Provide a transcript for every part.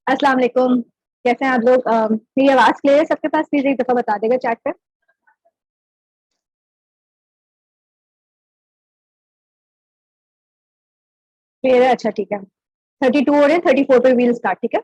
अस्सलाम वालेकुम। कैसे हैं आप लोग? मेरी आवाज़ क्लियर है सबके पास? प्लीज़ एक दफ़ा बता देगा चैट पे। क्लियर है? अच्छा ठीक है। 32 हो रहे हैं, 34 पे व्हील स्टार्ट, ठीक है?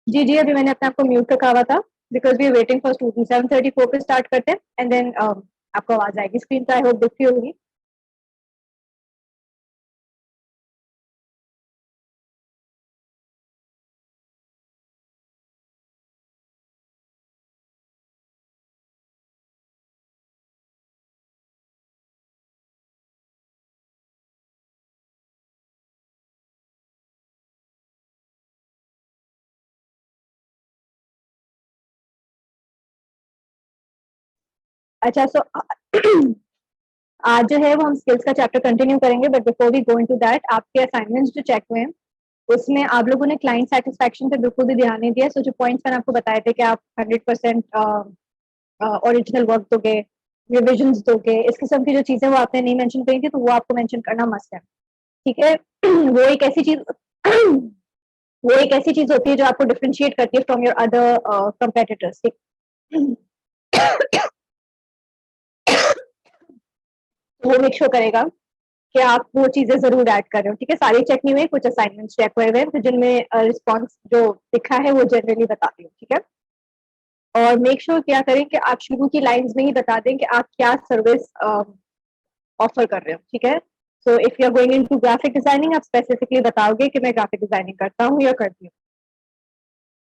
जी, जी, अभी मैंने अपने आप को म्यूट रखा हुआ था because we are waiting for student. 7:34 पे स्टार्ट करते हैं एंड देन आपको आवाज़ आएगी स्क्रीन पे। आई होप दिख रही होगी। अच्छा सो आज जो है वो हम स्किल्स का चैप्टर कंटिन्यू करेंगे, but before we go into that आपके असाइनमेंट्स जो चेक हुए हैं उसमें आप लोगों ने क्लाइंट सैटिस्फैक्शन पे बिल्कुल भी ध्यान नहीं दिया। सो जो पॉइंट्स मैंने आपको बताए थे कि आप 100% ओरिजिनल वर्क दोगे, रिविजन्स दोगे, इस किस्म की जो चीजें वो आपने नहीं मेंशन करी थी, तो वो आपको मेंशन करना मस्ट है, ठीक है? वो एक ऐसी चीज वो एक ऐसी चीज होती है जो आपको डिफरेंशिएट करती है फ्रॉम योर अदर कंपेटिटर्स, ठीक? वो मेक श्योर करेगा कि आप वो चीजें जरूर ऐड कर रहे हो, ठीक है? सारे चेक नहीं हुए, कुछ असाइनमेंट्स चेक हुए हुए हैं, तो जिनमें रिस्पॉन्स जो दिखा है वो जनरली बता रही हूँ, ठीक है? और मेक श्योर क्या करें कि आप शुरू की लाइंस में ही बता दें कि आप क्या सर्विस ऑफर कर रहे हो, ठीक है? So if you are going into graphic designing, आप स्पेसिफिकली बताओगे कि मैं ग्राफिक डिजाइनिंग करता हूँ या करती हूँ,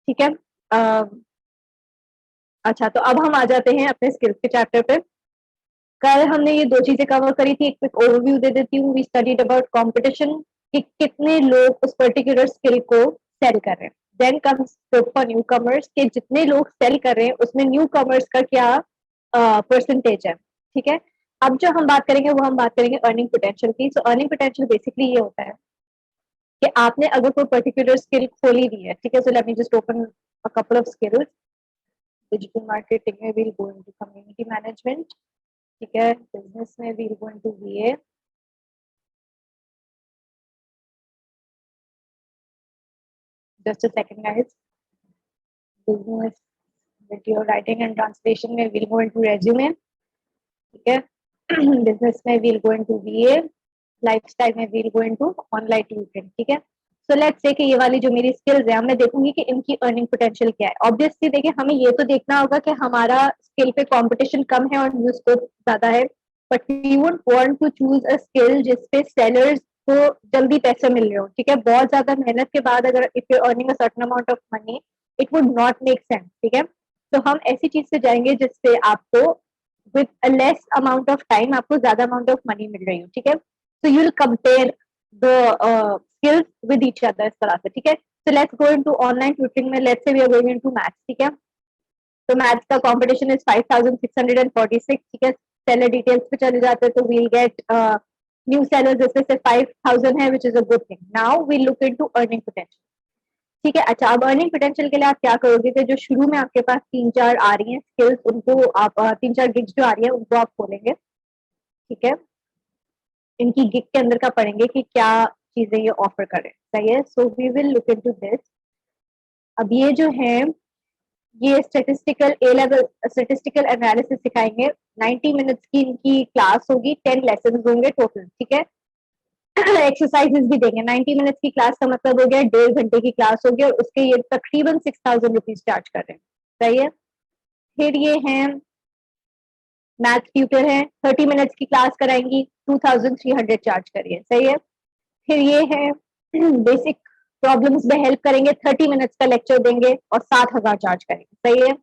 ठीक है? अच्छा, तो अब हम आ जाते हैं अपने स्किल्स के चैप्टर पे। कल हमने ये दो चीजें कवर करी थी। एक क्विक ओवरव्यू दे देती हूँ। वी स्टडीड अबाउट कंपटीशन, कि कितने लोग उस पर्टिकुलर स्किल को सेल कर रहे हैं। Then comes scope for newcomers, के जितने लोग सेल कर रहे हैं उसमें न्यू कमर्स का क्या परसेंटेज है, ठीक है? अब जो हम बात करेंगे वो हम बात करेंगे अर्निंग पोटेंशियल की। सो अर्निंग पोटेंशियल बेसिकली ये होता है कि आपने अगर कोई पर्टिकुलर स्किल खोली हुई है, ठीक है? So let me just open a couple of skills. Digital marketing में we'll go into community management, ठीक है? बिजनेस में we'll go into BA. Just a second guys. Business, video writing and translation में वील गो इनटू रेज्यूमे, ठीक है? Business में we'll go into BA. Lifestyle में we'll go into online tutoring, ठीक है? सो लेट्स से कि ये वाली जो मेरी स्किल्स है, मैं देखूंगी कि इनकी अर्निंग पोटेंशियल क्या है। ऑब्वियसली देखिए, हमें ये तो देखना होगा कि हमारा स्किल पे कंपटीशन कम है और न्यू स्कोप ज्यादा है, but we would want to choose a skill जिसपे सेलर्स को जल्दी पैसे मिल रहे हो, ठीक है? बहुत ज्यादा मेहनत के बाद अगर if you earning a certain amount of money, it would not make sense, ठीक है? तो हम ऐसी चीज से जाएंगे जिससे आपको with a less amount of time आपको ज्यादा अमाउंट ऑफ मनी मिल रही हो, ठीक है? So you'll compare the skills with each other इस तरह से, ठीक है? So let's go into online tutoring में, let's say we are going into maths, ठीक है? तो मैथ्स का कंपटीशन इज 5646, ठीक है? सेलर डिटेल्स पे चले जाते हैं तो we'll get न्यू सेलर्स इसमें से 5000 है, which is a good thing. Now we look into earning potential. ठीक है. अच्छा, अब अर्निंग पोटेंशियल के लिए आप क्या करोगे कि जो शुरू में आपके पास 3-4 आ रही हैं स्किल्स, उनको आप 3-4 गिग्स जो आ रही है उनको आप खोलेंगे. ठीक है. इनकी गिग के अंदर का पढ़ेंगे कि क्या चीजें ये ऑफर करें. सही है. So we will look into this. अब ये जो है ये statistical a level statistical analysis सिखाएंगे. 90 मिनट्स की इनकी क्लास होगी. 10 लेसन होंगे टोटल. ठीक है. एक्सरसाइजेस भी देंगे. 90 मिनट्स की क्लास का मतलब हो गया 1.5 घंटे की क्लास होगी और उसके ये तकरीबन 6000 रुपीज चार्ज कर रहे हैं. सही है. फिर ये है मैथ ट्यूटर है. 30 मिनट्स की क्लास कराएंगी. 2300 चार्ज करिए. सही है. फिर ये है बेसिक प्रॉब्लम्स में हेल्प करेंगे. 30 मिनट्स का लेक्चर देंगे और 7000 चार्ज करेंगे. सही है.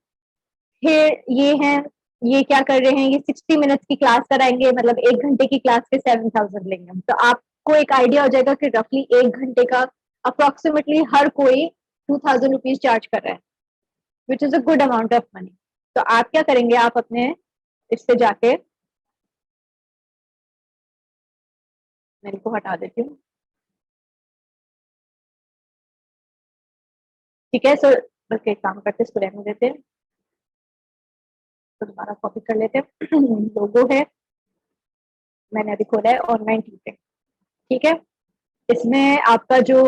फिर ये है, ये क्या कर रहे हैं, ये 60 मिनट्स की क्लास कराएंगे, मतलब 1 घंटे की क्लास के 7000 लेंगे. तो आपको एक आइडिया हो जाएगा कि रफली 1 घंटे का अप्रोक्सीमेटली हर कोई 2000 रुपीज चार्ज कर रहा है, which is a good amount of money. तो आप क्या करेंगे, आप अपने इससे जाके, मैं इनको हटा देती हूँ. ठीक है. सो बल्कि एक काम करते, इसको रहने देते हैं. तो दोबारा कॉपी कर लेते हैं. लोगो है, मैंने अभी खोला है ऑनलाइन टीचिंग. ठीक है. इसमें आपका जो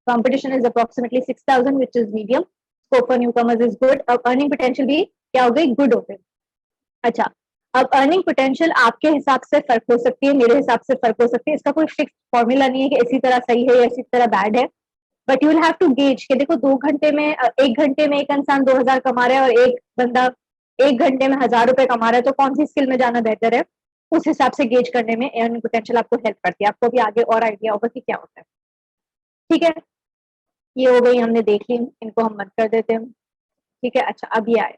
competition is approximately 6000 which is medium. Scope for newcomers is good. अब earning potential भी क्या हो गई, good हो गई. अच्छा, अब अर्निंग पोटेंशियल आपके हिसाब से फर्क हो सकती है, मेरे हिसाब से फर्क हो सकती है. इसका कोई फिक्स फॉर्मूला नहीं है कि इसी तरह सही है या इसी तरह बैड है. But you will have to gauge कि देखो 2 घंटे में 1 घंटे में एक इंसान 2000 कमा रहा है और एक बंदा 1 घंटे में 1000 रुपए कमा रहा है, तो कौन सी स्किल में जाना बेहतर है. उस हिसाब से गेज करने में अर्निंग पोटेंशियल आपको हेल्प करती है. आपको भी आगे और आइडिया होगा कि क्या होता है. ठीक है. ये हो गई, हमने देख ली. इनको हम बंद कर देते हैं. ठीक है. अच्छा, अब ये आए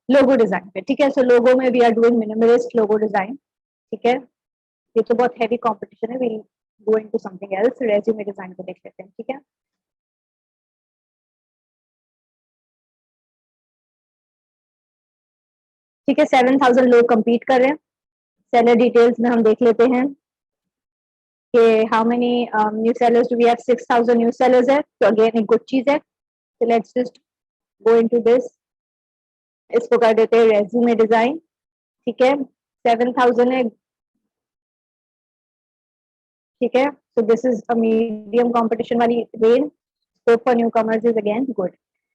लोगो डिजाइन पे. ठीक है. सो लोगो में we are doing minimalist logo design. ठीक है. ये तो बहुत हैवी कंपटीशन है. We go into something else. Resume design को देख लेते हैं. ठीक है. ठीक है. 7000 लोग compete कर रहे हैं. सेलर डिटेल्स में हम देख लेते हैं कि how many new sellers do we have. 6000 new sellers है, तो अगेन एक गुड चीज है. so let's just go into this. इसको कर देते हैं रेज्यूमे डिजाइन. ठीक है. 7000 है. ठीक है. So this is a medium competition वाली range. Scope for newcomers is again good.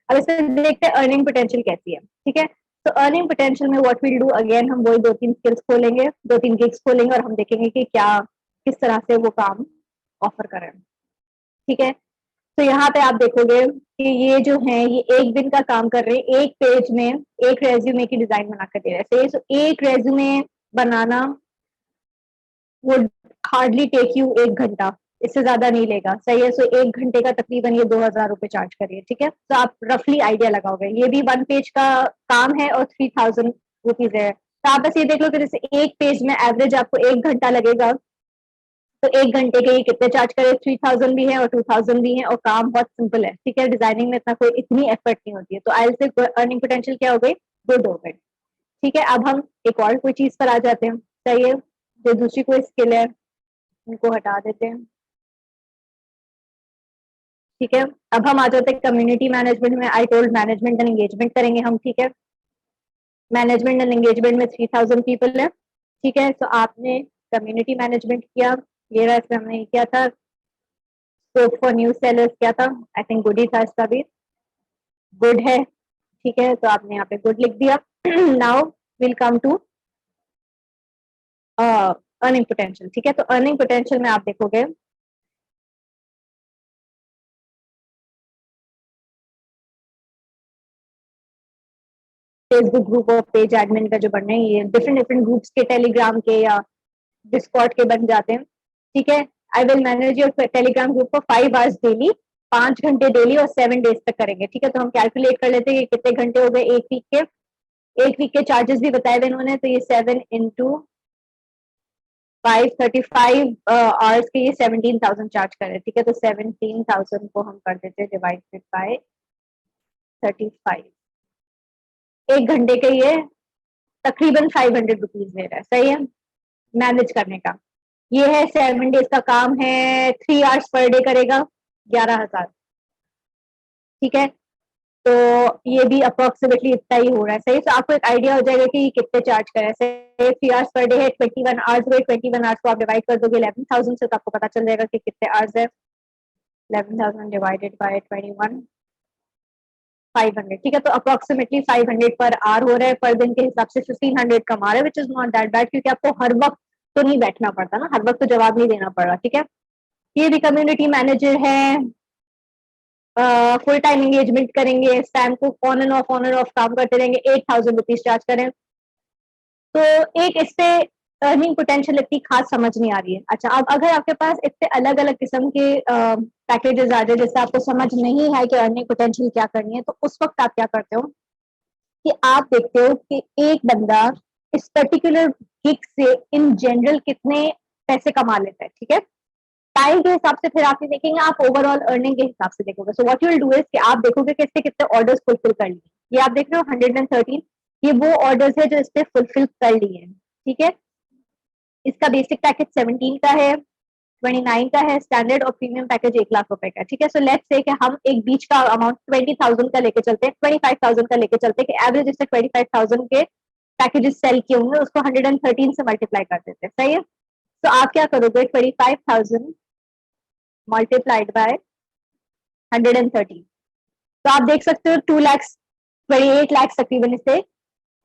अब इसमें देखते हैं अर्निंग पोटेंशियल कैसी है. ठीक है. तो अर्निंग पोटेंशियल में व्हाट विल डू, अगेन हम वही 2-3 स्किल्स खोलेंगे, 2-3 गिग्स खोलेंगे और हम देखेंगे कि क्या किस तरह से वो काम ऑफर करें. ठीक है. तो यहाँ पे आप देखोगे कि ये जो है ये एक दिन का काम कर रहे हैं. एक पेज में एक रेज्यूमे की डिजाइन बनाकर दे रहे हैं. सो एक रेज्यूमे बनाना वुड हार्डली टेक यू 1 घंटा, इससे ज्यादा नहीं लेगा. सही है. सो 1 घंटे का तकरीबन ये 2000 रुपए चार्ज करिए. ठीक है. तो आप रफली आइडिया लगाओगे. ये भी 1 पेज का काम है और 3000 रुपीज है. तो आप बस ये देख लो कि जैसे एक पेज में एवरेज आपको 1 घंटा लगेगा, तो 1 घंटे के ये कितने चार्ज करे. 3000 भी है और 2000 भी है और काम बहुत सिंपल है. ठीक है. डिजाइनिंग में इतना कोई इतनी एफर्ट नहीं होती है. तो आई से अर्निंग पोटेंशियल क्या हो गई, गुड हो गई. ठीक है. अब हम एक और कोई चीज पर आ जाते हैं. सही है. जो दूसरी कोई स्किल है उनको हटा देते हैं. ठीक है. अब हम आ जाते हैं कम्युनिटी मैनेजमेंट में. I told management and engagement करेंगे हम. ठीक है. मैनेजमेंट एंड एंगेजमेंट में 3000 पीपल है. ठीक है. तो आपने कम्युनिटी मैनेजमेंट किया, ये रहा. इसमें हमने किया था स्कोप फॉर न्यू सेलर्स किया था. आई थिंक गुड ही था. इसका भी गुड है. ठीक है. तो आपने यहाँ पे गुड लिख दिया. Now will come to earning potential. ठीक है. तो अर्निंग पोटेंशियल में आप देखोगे फेसबुक ग्रुप और पेज एडमिन का जो बनना है, ये डिफरेंट डिफरेंट ग्रुप्स के, टेलीग्राम के या डिस्कॉर्ड के बन जाते हैं. ठीक है. I will manage your Telegram group for 5 hours daily. 5 घंटे डेली और 7 डेज तक करेंगे. ठीक है. तो हम कैलकुलेट कर लेते हैं कि कितने घंटे हो गए एक वीक के. एक वीक के चार्जेस भी बताए हुए इन्होंने. तो ये 7 into 5 35 आवर्स के ये 17,000 चार्ज कर रहे हैं. ठीक है. तो 17,000 को हम कर देते हैं डिवाइडेड बाय 35. 1 घंटे के ये तकरीबन 500 रुपीज ले रहा है. सही है. मैनेज करने का। ये है 7 डेज का काम है, 3 आवर्स पर डे करेगा, 11,000। ठीक है, तो ये भी अप्रोक्सीमेटली इतना ही हो रहा है। सही, तो आपको एक आइडिया हो जाएगा कि कितने चार्ज करें। 3 आवर्स पर डे है, 21 आवर्स हुए, 21 आवर्स को आप डिवाइड कर दोगे 11,000 से, तो आपको पता चल जाएगा कि कितने आवर्स है। 11,000 डिवाइडेड बाय 21, 500। ठीक है, तो अप्रोक्सीमेटली 500 पर आवर हो रहा है। पर दिन के हिसाब से 1500 कमा रहे हैं, which is not that bad, क्योंकि आपको हर वक्त तो नहीं बैठना पड़ता ना, हर वक्त तो जवाब नहीं देना पड़ रहा। ठीक है, ये भी कम्युनिटी मैनेजर है, फुल टाइम एंगेजमेंट करेंगे, स्पैम को ऑन एंड ऑफ काम करते रहेंगे, 8,000 रुपीज चार्ज करें। तो एक इस पे अर्निंग पोटेंशियल इतनी खास समझ नहीं आ रही है। अच्छा, अब अगर आपके पास इतने अलग अलग किस्म के पैकेजेस आ जाए जिससे आपको समझ नहीं है कि अर्निंग पोटेंशियल क्या करनी है, तो उस वक्त आप क्या करते हो कि आप देखते हो कि एक बंदा इस पर्टिकुलर गिग से इन जनरल कितने पैसे कमा लेता है। ठीक है, टाइम के हिसाब से फिर आप ये देखेंगे, आप ओवरऑल अर्निंग के हिसाब से देखोगे। So what you will do is कि आप देखोगे कि इससे कितने ऑर्डर्स फुलफिल कर लिए। ये आप देख रहे हो 113, ये वो ऑर्डर्स है जो इससे फुलफिल कर लिए हैं। ठीक है, इसका बेसिक पैकेज 17 का है, 29 का है, स्टैंडर्ड और प्रीमियम पैकेज 1 लाख रुपए का। ठीक है, सो लेट्स से कि हम एक बीच का अमाउंट 20,000 का लेके चलते हैं, 25,000 का लेके चलते हैं, कि एवरेज इससे 25,000 के पैकेजेस सेल किए होंगे, उसको 113 से मल्टीप्लाई कर देते हैं। सही है, तो आप क्या करोगे, 25,000 मल्टीप्लाइड बाय 113, तो आप देख सकते हो 2 लाख 28 लाख तकरीबन, इससे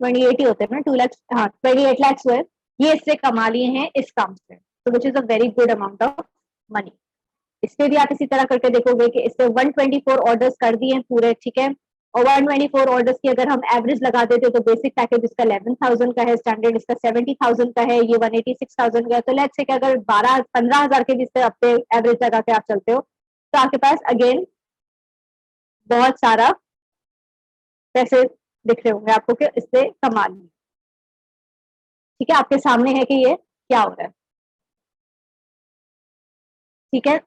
28 ही होते हैं ना, 2 लाख, हाँ 28 लाख हुए, ये इससे कमा लिए हैं इस काम से। तो विच is a very good amount of money. इससे भी आप इसी तरह करके देखोगे कि इससे 124 ऑर्डर्स कर दिए हैं पूरे। ठीक है, और 124 ऑर्डर्स की अगर हम एवरेज लगा देते तो बेसिक पैकेज इसका 11,000 का है, स्टैंडर्ड इसका 70,000 का है, ये 186,000 का है। तो लेट्स से कि अगर 15,000 के भी इससे अपने एवरेज लगा के आप चलते हो, तो आपके पास अगेन बहुत सारा पैसे दिख रहे होंगे आपको कि इससे कमा लिए। ठीक है, आपके सामने है कि ये क्या हो रहा है। ठीक है,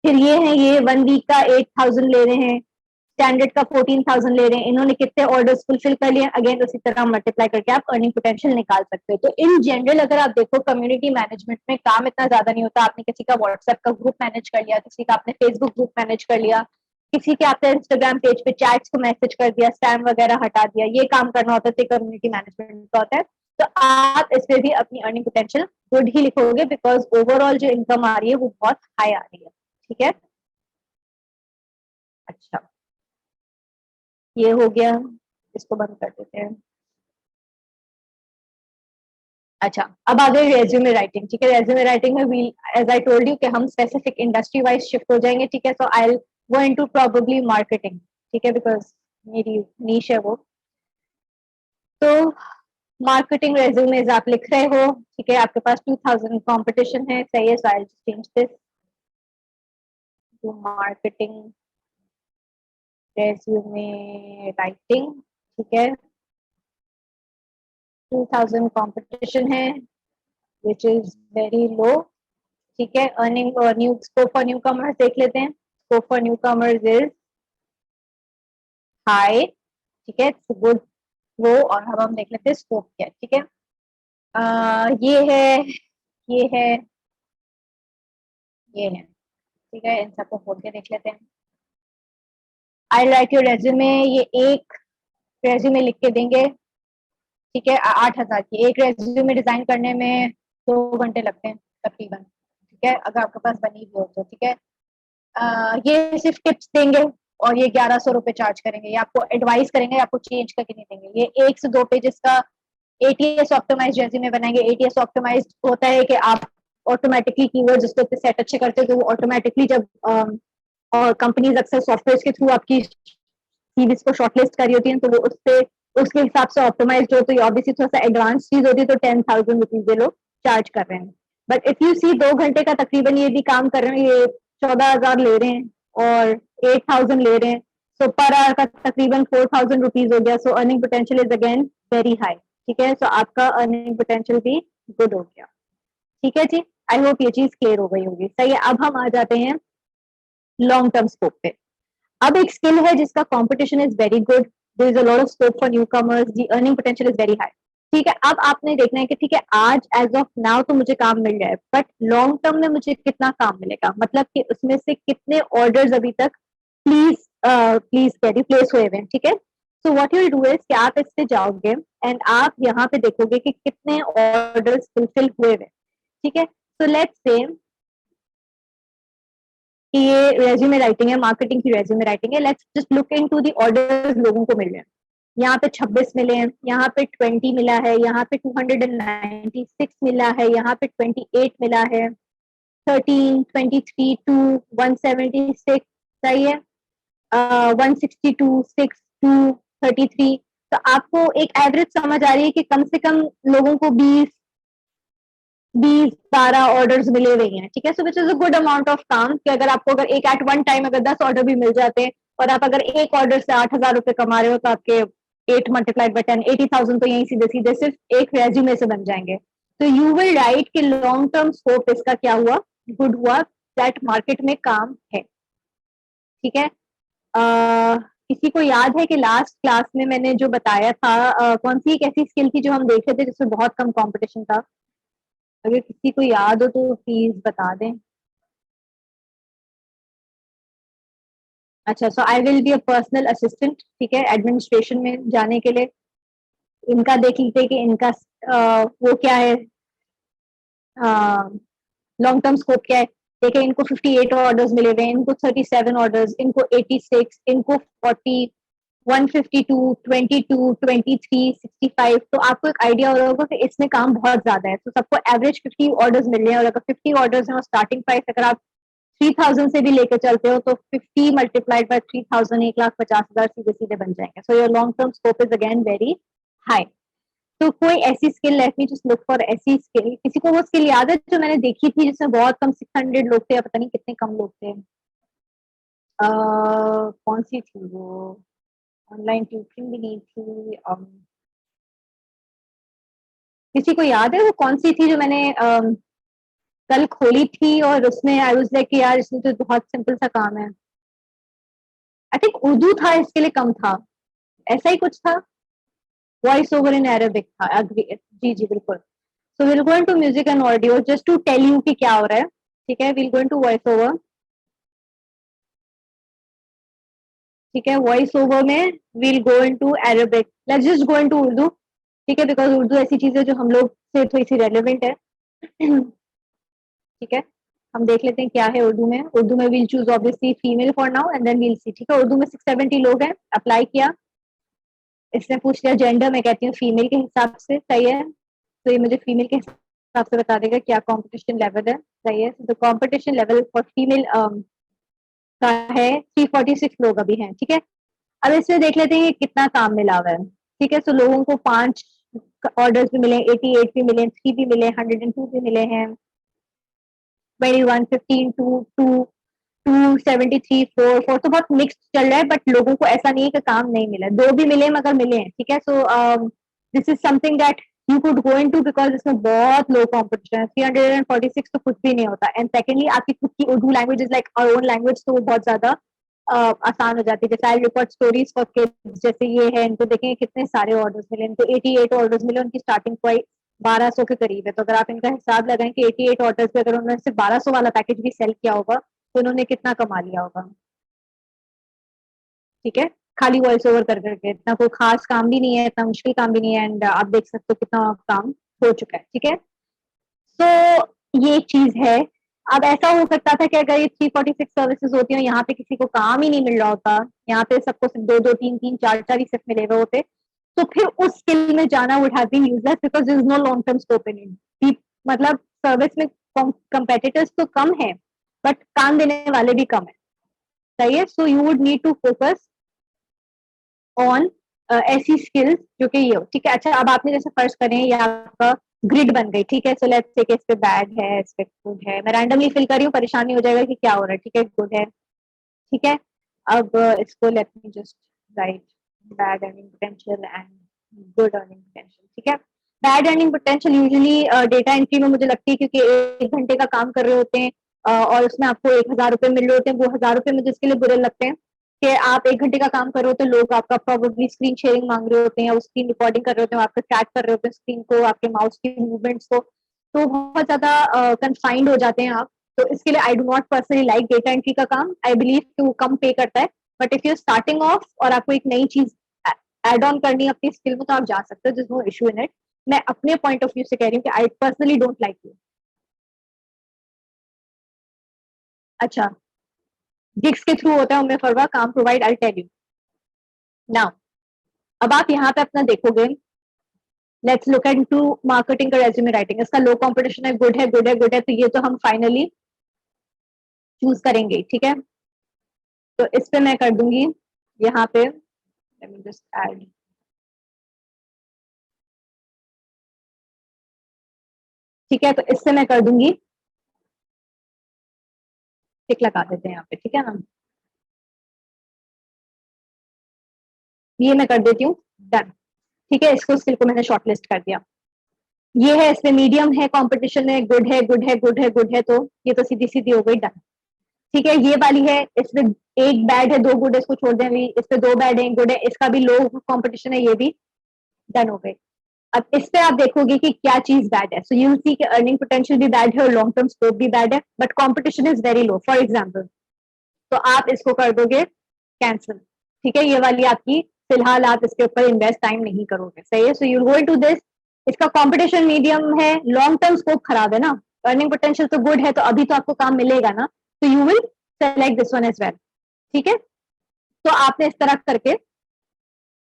फिर ये है, ये 1 वीक का 8,000 ले रहे हैं, स्टैंडर्ड का 14,000 ले रहे हैं। इन्होंने कितने ऑर्डर्स फुलफिल कर लिए, अगेन उसी तरह मल्टीप्लाई करके आप अर्निंग पोटेंशियल निकाल सकते हो। तो इन जनरल अगर आप देखो, कम्युनिटी मैनेजमेंट में काम इतना ज्यादा नहीं होता। आपने किसी का व्हाट्सएप का ग्रुप मैनेज कर लिया, किसी का आपने फेसबुक ग्रुप मैनेज कर लिया, किसी के आपने इंस्टाग्राम पेज पे चैट्स को मैसेज कर दिया, स्पैम वगैरह हटा दिया, ये काम करना होता है, कम्युनिटी मैनेजमेंट का होता है। तो आप इसमें भी अपनी अर्निंग पोटेंशियल गुड ही लिखोगे, बिकॉज ओवरऑल जो इनकम आ रही है वो बहुत हाई आ रही है। ठीक है, अच्छा ये हो गया, इसको बंद कर देते हैं। अच्छा, अब आ गई रेज्यूमे राइटिंग। ठीक है, रेज्यूमे राइटिंग में we, as I told you कि हम स्पेसिफिक इंडस्ट्री वाइज शिफ्ट हो जाएंगे। ठीक है, so I will go into probably marketing. ठीक है, बिकॉज मेरी नीश है वो। तो मार्केटिंग रेज्यूमेज आप लिख रहे हो। ठीक है, आपके पास 2,000 कंपटीशन है, सही है, so I will change this to marketing resume writing. ठीक है, 2,000 कंपटीशन है, विच इज वेरी लो। ठीक है, अर्निंग और new scope for new commerce देख लेते हैं। Scope for newcomers is high. ठीक है, गुड वो, और हम देख लेते हैं स्कोप क्या। ठीक है, ये है, ये है, ये है। ठीक है, इन सबको खोल के देख लेते हैं। आई लाइक योर रेज्यूमे, ये एक रेज्यूमे लिख के देंगे। ठीक है, 8,000 की एक रेज्यूमे डिजाइन करने में 2 घंटे लगते हैं तकरीबन। ठीक है, अगर आपके पास बनी हुई हो तो। ठीक है, ये सिर्फ टिप्स देंगे और ये 1,100 रुपए चार्ज करेंगे। ये आपको एडवाइस करेंगे, आपको चेंज करके नहीं देंगे। ये 1 से 2 पेजेस का एटीएस ऑप्टिमाइज रेज्यूमे बनाएंगे। एटीएस ऑप्टिमाइज होता है कि आप ऑटोमेटिकली कीवर्ड्स उसको सेट अच्छे करते हो, तो वो ऑटोमेटिकली जब और कंपनीज अक्सर सॉफ्टवेयर के थ्रू आपकी सीवीज को शॉर्टलिस्ट करी होती है, तो वो उससे उसके हिसाब से ऑप्टिमाइज हो। तो ये ऑब्वियसली थोड़ा सा एडवांस चीज होती है, तो 10,000 रुपीज ये लोग चार्ज कर रहे हैं। बट इफ यू सी 2 घंटे का तकरीबन ये भी काम कर रहे हैं, ये 14,000 ले रहे हैं और 8,000 ले रहे हैं। सो पर आवर का तकरीबन 4,000 रुपीज हो गया। So earning potential is again very high. ठीक है, सो आपका अर्निंग पोटेंशियल भी गुड हो गया। ठीक है जी, आई होप ये चीज क्लियर हो गई होगी। सही है, अब हम आ जाते हैं लॉन्ग टर्म स्कोप पे। अब एक स्किल है जिसका competition is very good, there is a lot of scope for newcomers, the earning potential is very high. ठीक है, अब आपने देखना है कि ठीक है आज एज ऑफ नाउ तो मुझे काम मिल रहा है, बट लॉन्ग टर्म में मुझे कितना काम मिलेगा, मतलब कि उसमें से कितने ऑर्डर्स अभी तक प्लीज प्लीज कह रही प्लेस हुए हुए हैं। ठीक है, so what you do is कि आप इस पे जाओगे एंड आप यहाँ पे देखोगे कि कितने ऑर्डर्स फुलफिल हुए हुए। ठीक है, सो लेट्स से कि ये रेज्यूमे राइटिंग है, मार्केटिंग की रेज्यूमे राइटिंग है। Let's just look into the orders लोगों को मिल रहे हैं। यहाँ पे 26 मिले हैं, यहाँ पे 20 मिला है, यहाँ पे 296 मिला है, यहाँ पे 28 मिला है, 13, 23, 2, 176 सही है, 162, 6, 2, 33। तो आपको एक एवरेज समझ आ रही है कि कम से कम लोगों को 20 12 ऑर्डर्स मिले हुए हैं। ठीक है, so which is a good amount of काम कि अगर आपको अगर एक एट वन टाइम अगर 10 ऑर्डर भी मिल जाते हैं और आप अगर एक ऑर्डर से 8,000 रुपए कमा रहे हो तो आपके 8 × 10 80,000 तो यही सीधे सीधे सिर्फ एक रेज्यूमे से बन जाएंगे। तो यू विल राइट कि लॉन्ग टर्म स्कोप इसका क्या हुआ, गुड हुआ, दैट मार्केट में काम है। ठीक है, किसी को याद है कि लास्ट क्लास में मैंने जो बताया था कौन सी एक ऐसी स्किल थी जो हम देख रहे थे जिसमें बहुत कम कंपटीशन था? अगर किसी को याद हो तो प्लीज बता दें। अच्छा, so I will be a personal assistant. ठीक है, एडमिनिस्ट्रेशन में जाने के लिए इनका देख लीजिए कि इनका वो क्या है, लॉन्ग टर्म स्कोप क्या है। देखिए इनको 58 ऑर्डर्स मिले हुए हैं, इनको 37 ऑर्डर्स, इनको 86, इनको 40, 152, 22, 23, 65। तो आपको एक आइडिया हो रहा होगा कि इसमें काम बहुत ज्यादा है। तो सबको एवरेज 50 ऑर्डर्स मिल रहे हैं, और अगर 50 ऑर्डर्स हैं और स्टार्टिंग प्राइस अगर आप 3,000 से भी लेकर चलते हो तो 50 मल्टीप्लाइड बाय 3,000 1,50,000 सीधे सीधे बन जाएंगे। So your long term scope is again very high. तो कोई ऐसी skill, late me just look for ऐसी स्किल। किसी को वो स्किल याद है जो मैंने देखी थी जिसमें बहुत कम 600 लोग थे या पता नहीं कितने कम लोग थे? कौन सी थी वो? ऑनलाइन ट्यूटरिंग भी नहीं थी। किसी को याद है वो कौन सी थी जो मैंने कल खोली थी और उसमें आई वाज लाइक यार इसमें तो बहुत सिंपल सा काम है। आई थिंक उर्दू था, इसके लिए कम था, ऐसा ही कुछ था। वॉइस ओवर इन अरेबिक था, जी जी बिल्कुल। So will go into music and audio just to tell you कि क्या हो रहा है। ठीक है, will go into voice over. ठीक है, वॉइस ओवर में will go into Arabic, let's just go into Urdu. ठीक है, बिकॉज उर्दू ऐसी चीज है जो हम लोग से थोड़ी सी रेलिवेंट है। ठीक है, हम देख लेते हैं क्या है उर्दू में। उर्दू में will choose obviously female for now and then will see. ठीक है, उर्दू में 670 लोग हैं, अप्लाई किया। इसने पूछ लिया जेंडर, मैं कहती हूँ फीमेल के हिसाब से, सही है। तो ये मुझे फीमेल के हिसाब से बता देगा क्या कंपटीशन लेवल है, सही है। तो कंपटीशन लेवल फॉर फीमेल का है 346 लोग अभी हैं। ठीक है, अब इसमें देख लेते हैं कि कितना काम मिला हुआ है। ठीक है, तो लोगों को 5 ऑर्डर्स भी मिले, 88 भी मिले, 3 भी मिले, 102 भी मिले हैं, 21, 15, 2, 2, 273, 4, 4। तो बहुत मिक्स चल रहा है, बट लोगों को ऐसा नहीं है कि काम नहीं मिला, 2 भी मिले मगर मिले हैं। ठीक है, so this is something that you could go into because इसमें बहुत लो कॉम्पिटिशन है। 346 तो कुछ भी नहीं होता। एंड सेकेंडली आपकी खुद की Urdu language is like our own language, तो वो बहुत ज्यादा आसान हो जाती है। जैसे I record stories for kids, जैसे ये है, इनको देखें कितने सारे ऑर्डर्स मिले, इनको 88 ऑर्डर्स मिले, उनकी स्टार्टिंग प्राइस 1200 के करीब है। तो अगर आप इनका हिसाब लगाएं कि 88 ऑर्डर्स पे अगर उन्होंने सिर्फ 1200 वाला पैकेज भी सेल किया होगा तो उन्होंने कितना कमा लिया होगा। ठीक है, खाली वॉइस ओवर कर करके, इतना कोई खास काम भी नहीं है, इतना मुश्किल काम भी नहीं है, एंड आप देख सकते हो कितना काम हो चुका है। ठीक है, तो ये एक चीज है। अब ऐसा हो सकता था कि अगर ये 346 सर्विसेज होती हैं, यहाँ पे किसी को काम ही नहीं मिल रहा होता, यहाँ पे सबको सिर्फ 2 2 3 3 4 4 ही सिर्फ मिले हुए होते, तो फिर उस स्किल में जाना would have been useless because there is no long term scope in it. मतलब सर्विस में कंपेटिटर्स तो कम है, बट काम देने वाले भी कम है, सही है। So you would need to focus on ऐसी स्किल्स जो कि ये हो। ठीक है, अच्छा अब आपने जैसे फर्स्ट करें ये आपका ग्रिड बन गई। ठीक है, सो लेट्स से इस पे बैग है, इस पे गुड है, मैं रैंडमली फिल कर रही हूँ, परेशानी हो जाएगा कि क्या हो रहा है। ठीक है, गुड है। ठीक है, अब इसको late me just right bad earning potential and good earning potential. ठीक है, bad earning potential usually data entry में मुझे लगती है क्योंकि 1 घंटे का काम कर रहे होते हैं और उसमें आपको 1,000 रुपए मिल रहे होते हैं, वो 1,000 रुपए मुझे इसके लिए बुरे लगते हैं। कि आप 1 घंटे का काम कर रहे हो तो लोग आपका प्रोबेबली स्क्रीन शेयरिंग मांग रहे होते हैं या स्क्रीन रिकॉर्डिंग कर रहे होते हैं, आपका ट्रैक कर रहे होते हैं स्क्रीन को, आपके माउस की मूवमेंट्स को, तो बहुत ज्यादा कंफाइंड हो जाते हैं आप। तो इसके लिए I do not personally like data entry का काम, आई बिलीव टू कम पे करता है। But if you starting of और आपको एक नई चीज एड ऑन करनी है अपनी स्किल में तो आप जा सकते हो, this no issue in it. मैं अपने पॉइंट ऑफ व्यू से कह रही हूँ कि I personally don't like you. अच्छा, गिग्स के थ्रू होता है उम्र फरवा काम provide, I tell you now. अब आप यहाँ पे अपना देखोगे, let's look at to marketing का रेज्यूमे राइटिंग, इसका लो कंपटीशन है, गुड है गुड है गुड है, तो ये तो हम फाइनली चूज करेंगे, ठीक है। तो इस पे मैं कर दूंगी यहाँ पे, let me just add, ठीक है, तो इससे मैं कर दूंगी, टिक लगा देते हैं यहाँ पे, ठीक है ना, ये मैं कर देती हूँ डन। ठीक है, इसको स्किल को मैंने शॉर्टलिस्ट कर दिया। ये है, इसमें मीडियम है, कंपटीशन है, गुड है गुड है गुड है गुड है, तो ये तो सीधी सीधी हो गई डन। ठीक है, ये वाली है, इसमें एक बैड है, 2 गुड है, इसको छोड़ दें अभी, इस पे 2 बैड है, गुड है, इसका भी लो कंपटीशन है, ये भी डन हो गए। अब इस पे आप देखोगे कि क्या चीज बैड है, सो यू सी कि अर्निंग पोटेंशियल भी बैड है और लॉन्ग टर्म स्कोप भी बैड है, but competition is very low for example, तो आप इसको कर दोगे कैंसिल। ठीक है, ये वाली आपकी फिलहाल आप इसके ऊपर इन्वेस्ट टाइम नहीं करोगे, सही है, so you go into this. इसका कंपटीशन मीडियम है, लॉन्ग टर्म स्कोप खराब है ना, अर्निंग पोटेंशियल तो गुड है, तो अभी तो आपको काम मिलेगा ना, तो you will select this one as well. ठीक है, तो आपने इस तरह करके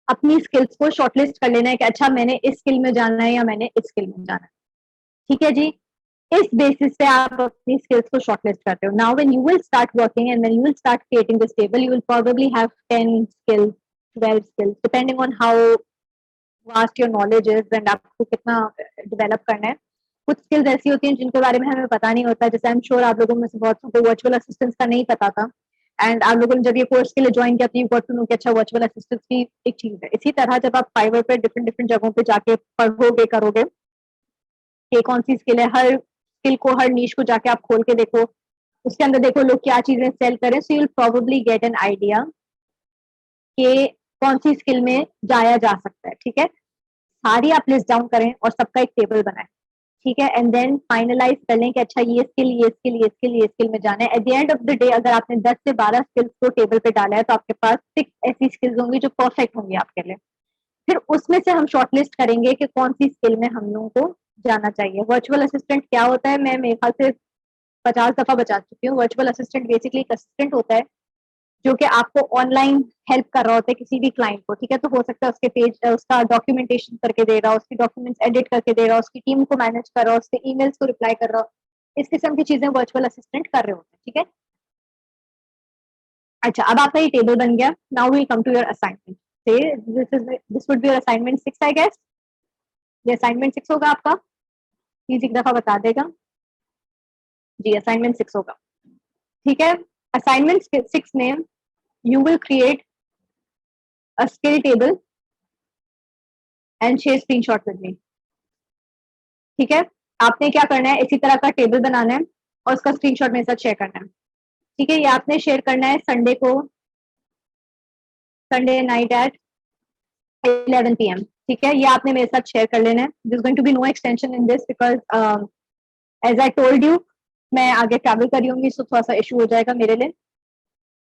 अपनी स्किल्स को शॉर्टलिस्ट कर लेना है कि अच्छा मैंने इस स्किल में जाना है या मैंने इस स्किल में जाना है। ठीक है जी, इस बेसिस पे आप अपनी स्किल्स को शॉर्टलिस्ट करते हो। Now when you will start working and when you will start creating this table, you will probably have 10 skills, 12 skills, depending on how vast your knowledge is and आपको कितना develop करना है। कुछ skills ऐसी होती हैं जिनके बारे में हमें पता नहीं होता, जैसे आई एम श्योर आप लोगों में से बहुत को वर्चुअल असिस्टेंस का नहीं पता था, एंड आप लोगों ने जब ये कोर्स के लिए ज्वाइन किया तो यू गॉट टू नो कि अच्छा वर्चुअल असिस्टेंस की एक चीज है। इसी तरह जब आप फाइवर पे डिफरेंट डिफरेंट जगहों पे जाके पढ़ोगे करोगे कि कौन सी स्किल है, हर स्किल को, हर नीश को जाके आप खोल के देखो, उसके अंदर देखो लोग क्या चीजें सेल करें, सो you will probably get an idea कि कौन सी स्किल में जाया जा सकता है। ठीक है, सारी आप लिस्ट डाउन करें और सबका एक टेबल बनाएं। ठीक है, एंड देन फाइनलाइज कर लें कि अच्छा ये स्किल ये स्किल ये स्किल ये स्किल में जाना है। At the end of the day अगर आपने 10 से 12 स्किल्स को टेबल पे डाला है तो आपके पास 6 ऐसी स्किल्स होंगी जो परफेक्ट होंगी आपके लिए। फिर उसमें से हम शॉर्टलिस्ट करेंगे कि कौन सी स्किल में हम लोगों को जाना चाहिए। वर्चुअल असिस्टेंट क्या होता है, मैं मेरे ख्याल से 50 दफा बता चुकी हूँ। वर्चुअल असिस्टेंट बेसिकली एक असिस्टेंट होता है जो कि आपको ऑनलाइन हेल्प कर रहा होता है किसी भी क्लाइंट को। ठीक है, तो हो सकता है उसके पेज उसका डॉक्यूमेंटेशन करके दे रहा हो, उसकी डॉक्यूमेंट्स एडिट करके दे रहा हो, उसकी टीम को मैनेज कर रहा हो, उसके ईमेल्स को रिप्लाई कर रहा हो, इस किस्म की चीजें वर्चुअल असिस्टेंट कर रहे होते हैं। ठीक है, अच्छा अब आपका ये टेबल बन गया। Now will come to your assignment. This would be your assignment 6 I guess. ये असाइनमेंट 6 होगा आपका, प्लीज एक दफा बता देगा जी, असाइनमेंट 6 होगा। ठीक है, असाइनमेंट 6 में you will create a skill table and share screenshot with me. ठीक है, आपने क्या करना है, इसी तरह का टेबल बनाना है और उसका स्क्रीनशॉट मेरे साथ शेयर करना है। ठीक है, ये आपने शेयर करना है संडे को, संडे नाइट एट 11 PM। ठीक है, ये आपने मेरे साथ शेयर कर लेना है। This going to be no extension in this because as I told you मैं आगे ट्रैवल कर रही हूँ, तो थोड़ा सा इशू हो जाएगा मेरे लिए।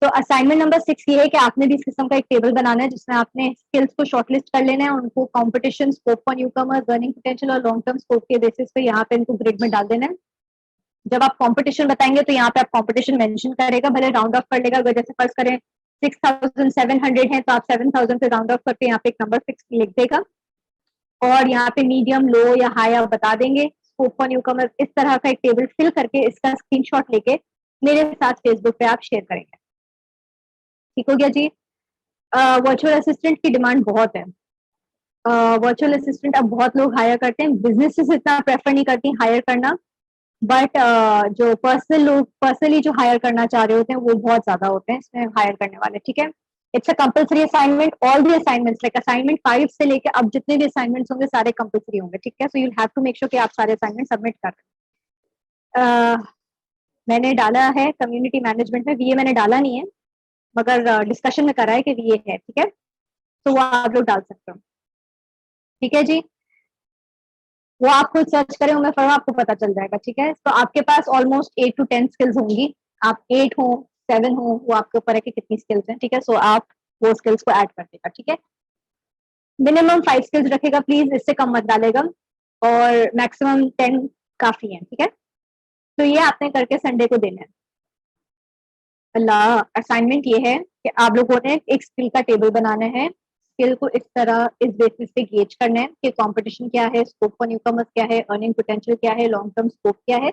तो असाइनमेंट नंबर 6 ये है कि आपने भी इस किस्म का एक टेबल बनाना है जिसमें आपने स्किल्स को शॉर्टलिस्ट कर लेना है, उनको competition, scope for newcomers, earning potential और लॉन्ग टर्म स्कोप के बेसिस पे यहाँ पे इनको ग्रिड में डाल देना है। जब आप कंपटीशन बताएंगे तो यहाँ पे आप कंपटीशन मेंशन करेगा, भले राउंड ऑफ कर लेगा। अगर जैसे फर्ज करें 6700 है तो आप 7000 से राउंड ऑफ करके यहाँ पे एक नंबर फिक्स लिख देगा और यहाँ पे मीडियम, लो या हाई आप बता देंगे। स्कोप फॉर न्यूकमर्स, इस तरह का एक टेबल फिल करके इसका स्क्रीनशॉट लेके मेरे साथ फेसबुक पे आप शेयर करेंगे। ठीक हो गया जी। वर्चुअल असिस्टेंट की डिमांड बहुत है। वर्चुअल असिस्टेंट अब बहुत लोग हायर करते हैं, बिजनेसेस इतना प्रेफर नहीं करती हायर करना, बट जो पर्सनल लोग पर्सनली जो हायर करना चाह रहे होते हैं वो बहुत ज्यादा होते हैं इसमें हायर करने वाले। ठीक है, it's a compulsory assignment, all the assignments like assignment 5 से लेकर अब जितने भी असाइनमेंट्स होंगे सारे कंपलसरी होंगे। ठीक है, so you have to make sure कि आप सारे असाइनमेंट सबमिट कर रहे हैं। मैंने डाला है कम्युनिटी मैनेजमेंट में, ये मैंने डाला नहीं है, मगर डिस्कशन में करा है कि ये है, ठीक है, तो वो आप लोग डाल सकते हो, ठीक है जी। वो आप खुद सर्च करें उमें फर्मा, आपको पता चल जाएगा, ठीक है। तो आपके पास ऑलमोस्ट 8 to 10 स्किल्स होंगी, आप 8 हो 7 हो, वो आपके ऊपर है कि कितनी स्किल्स हैं, ठीक है। सो आप वो स्किल्स को ऐड कर देगा, ठीक है। मिनिमम 5 स्किल्स रखेगा प्लीज, इससे कम मत डालेगा, और मैक्सिमम 10 काफी है, ठीक है। तो ये आपने करके संडे को देना है। अल्लाह, असाइनमेंट ये है कि आप लोगों ने एक स्किल का टेबल बनाना है, स्किल को इस तरह इस बेसिस पे गेज करना है कि कंपटीशन क्या है, स्कोप फॉर न्यूकमर्स क्या है, अर्निंग पोटेंशियल क्या है, लॉन्ग टर्म स्कोप क्या है,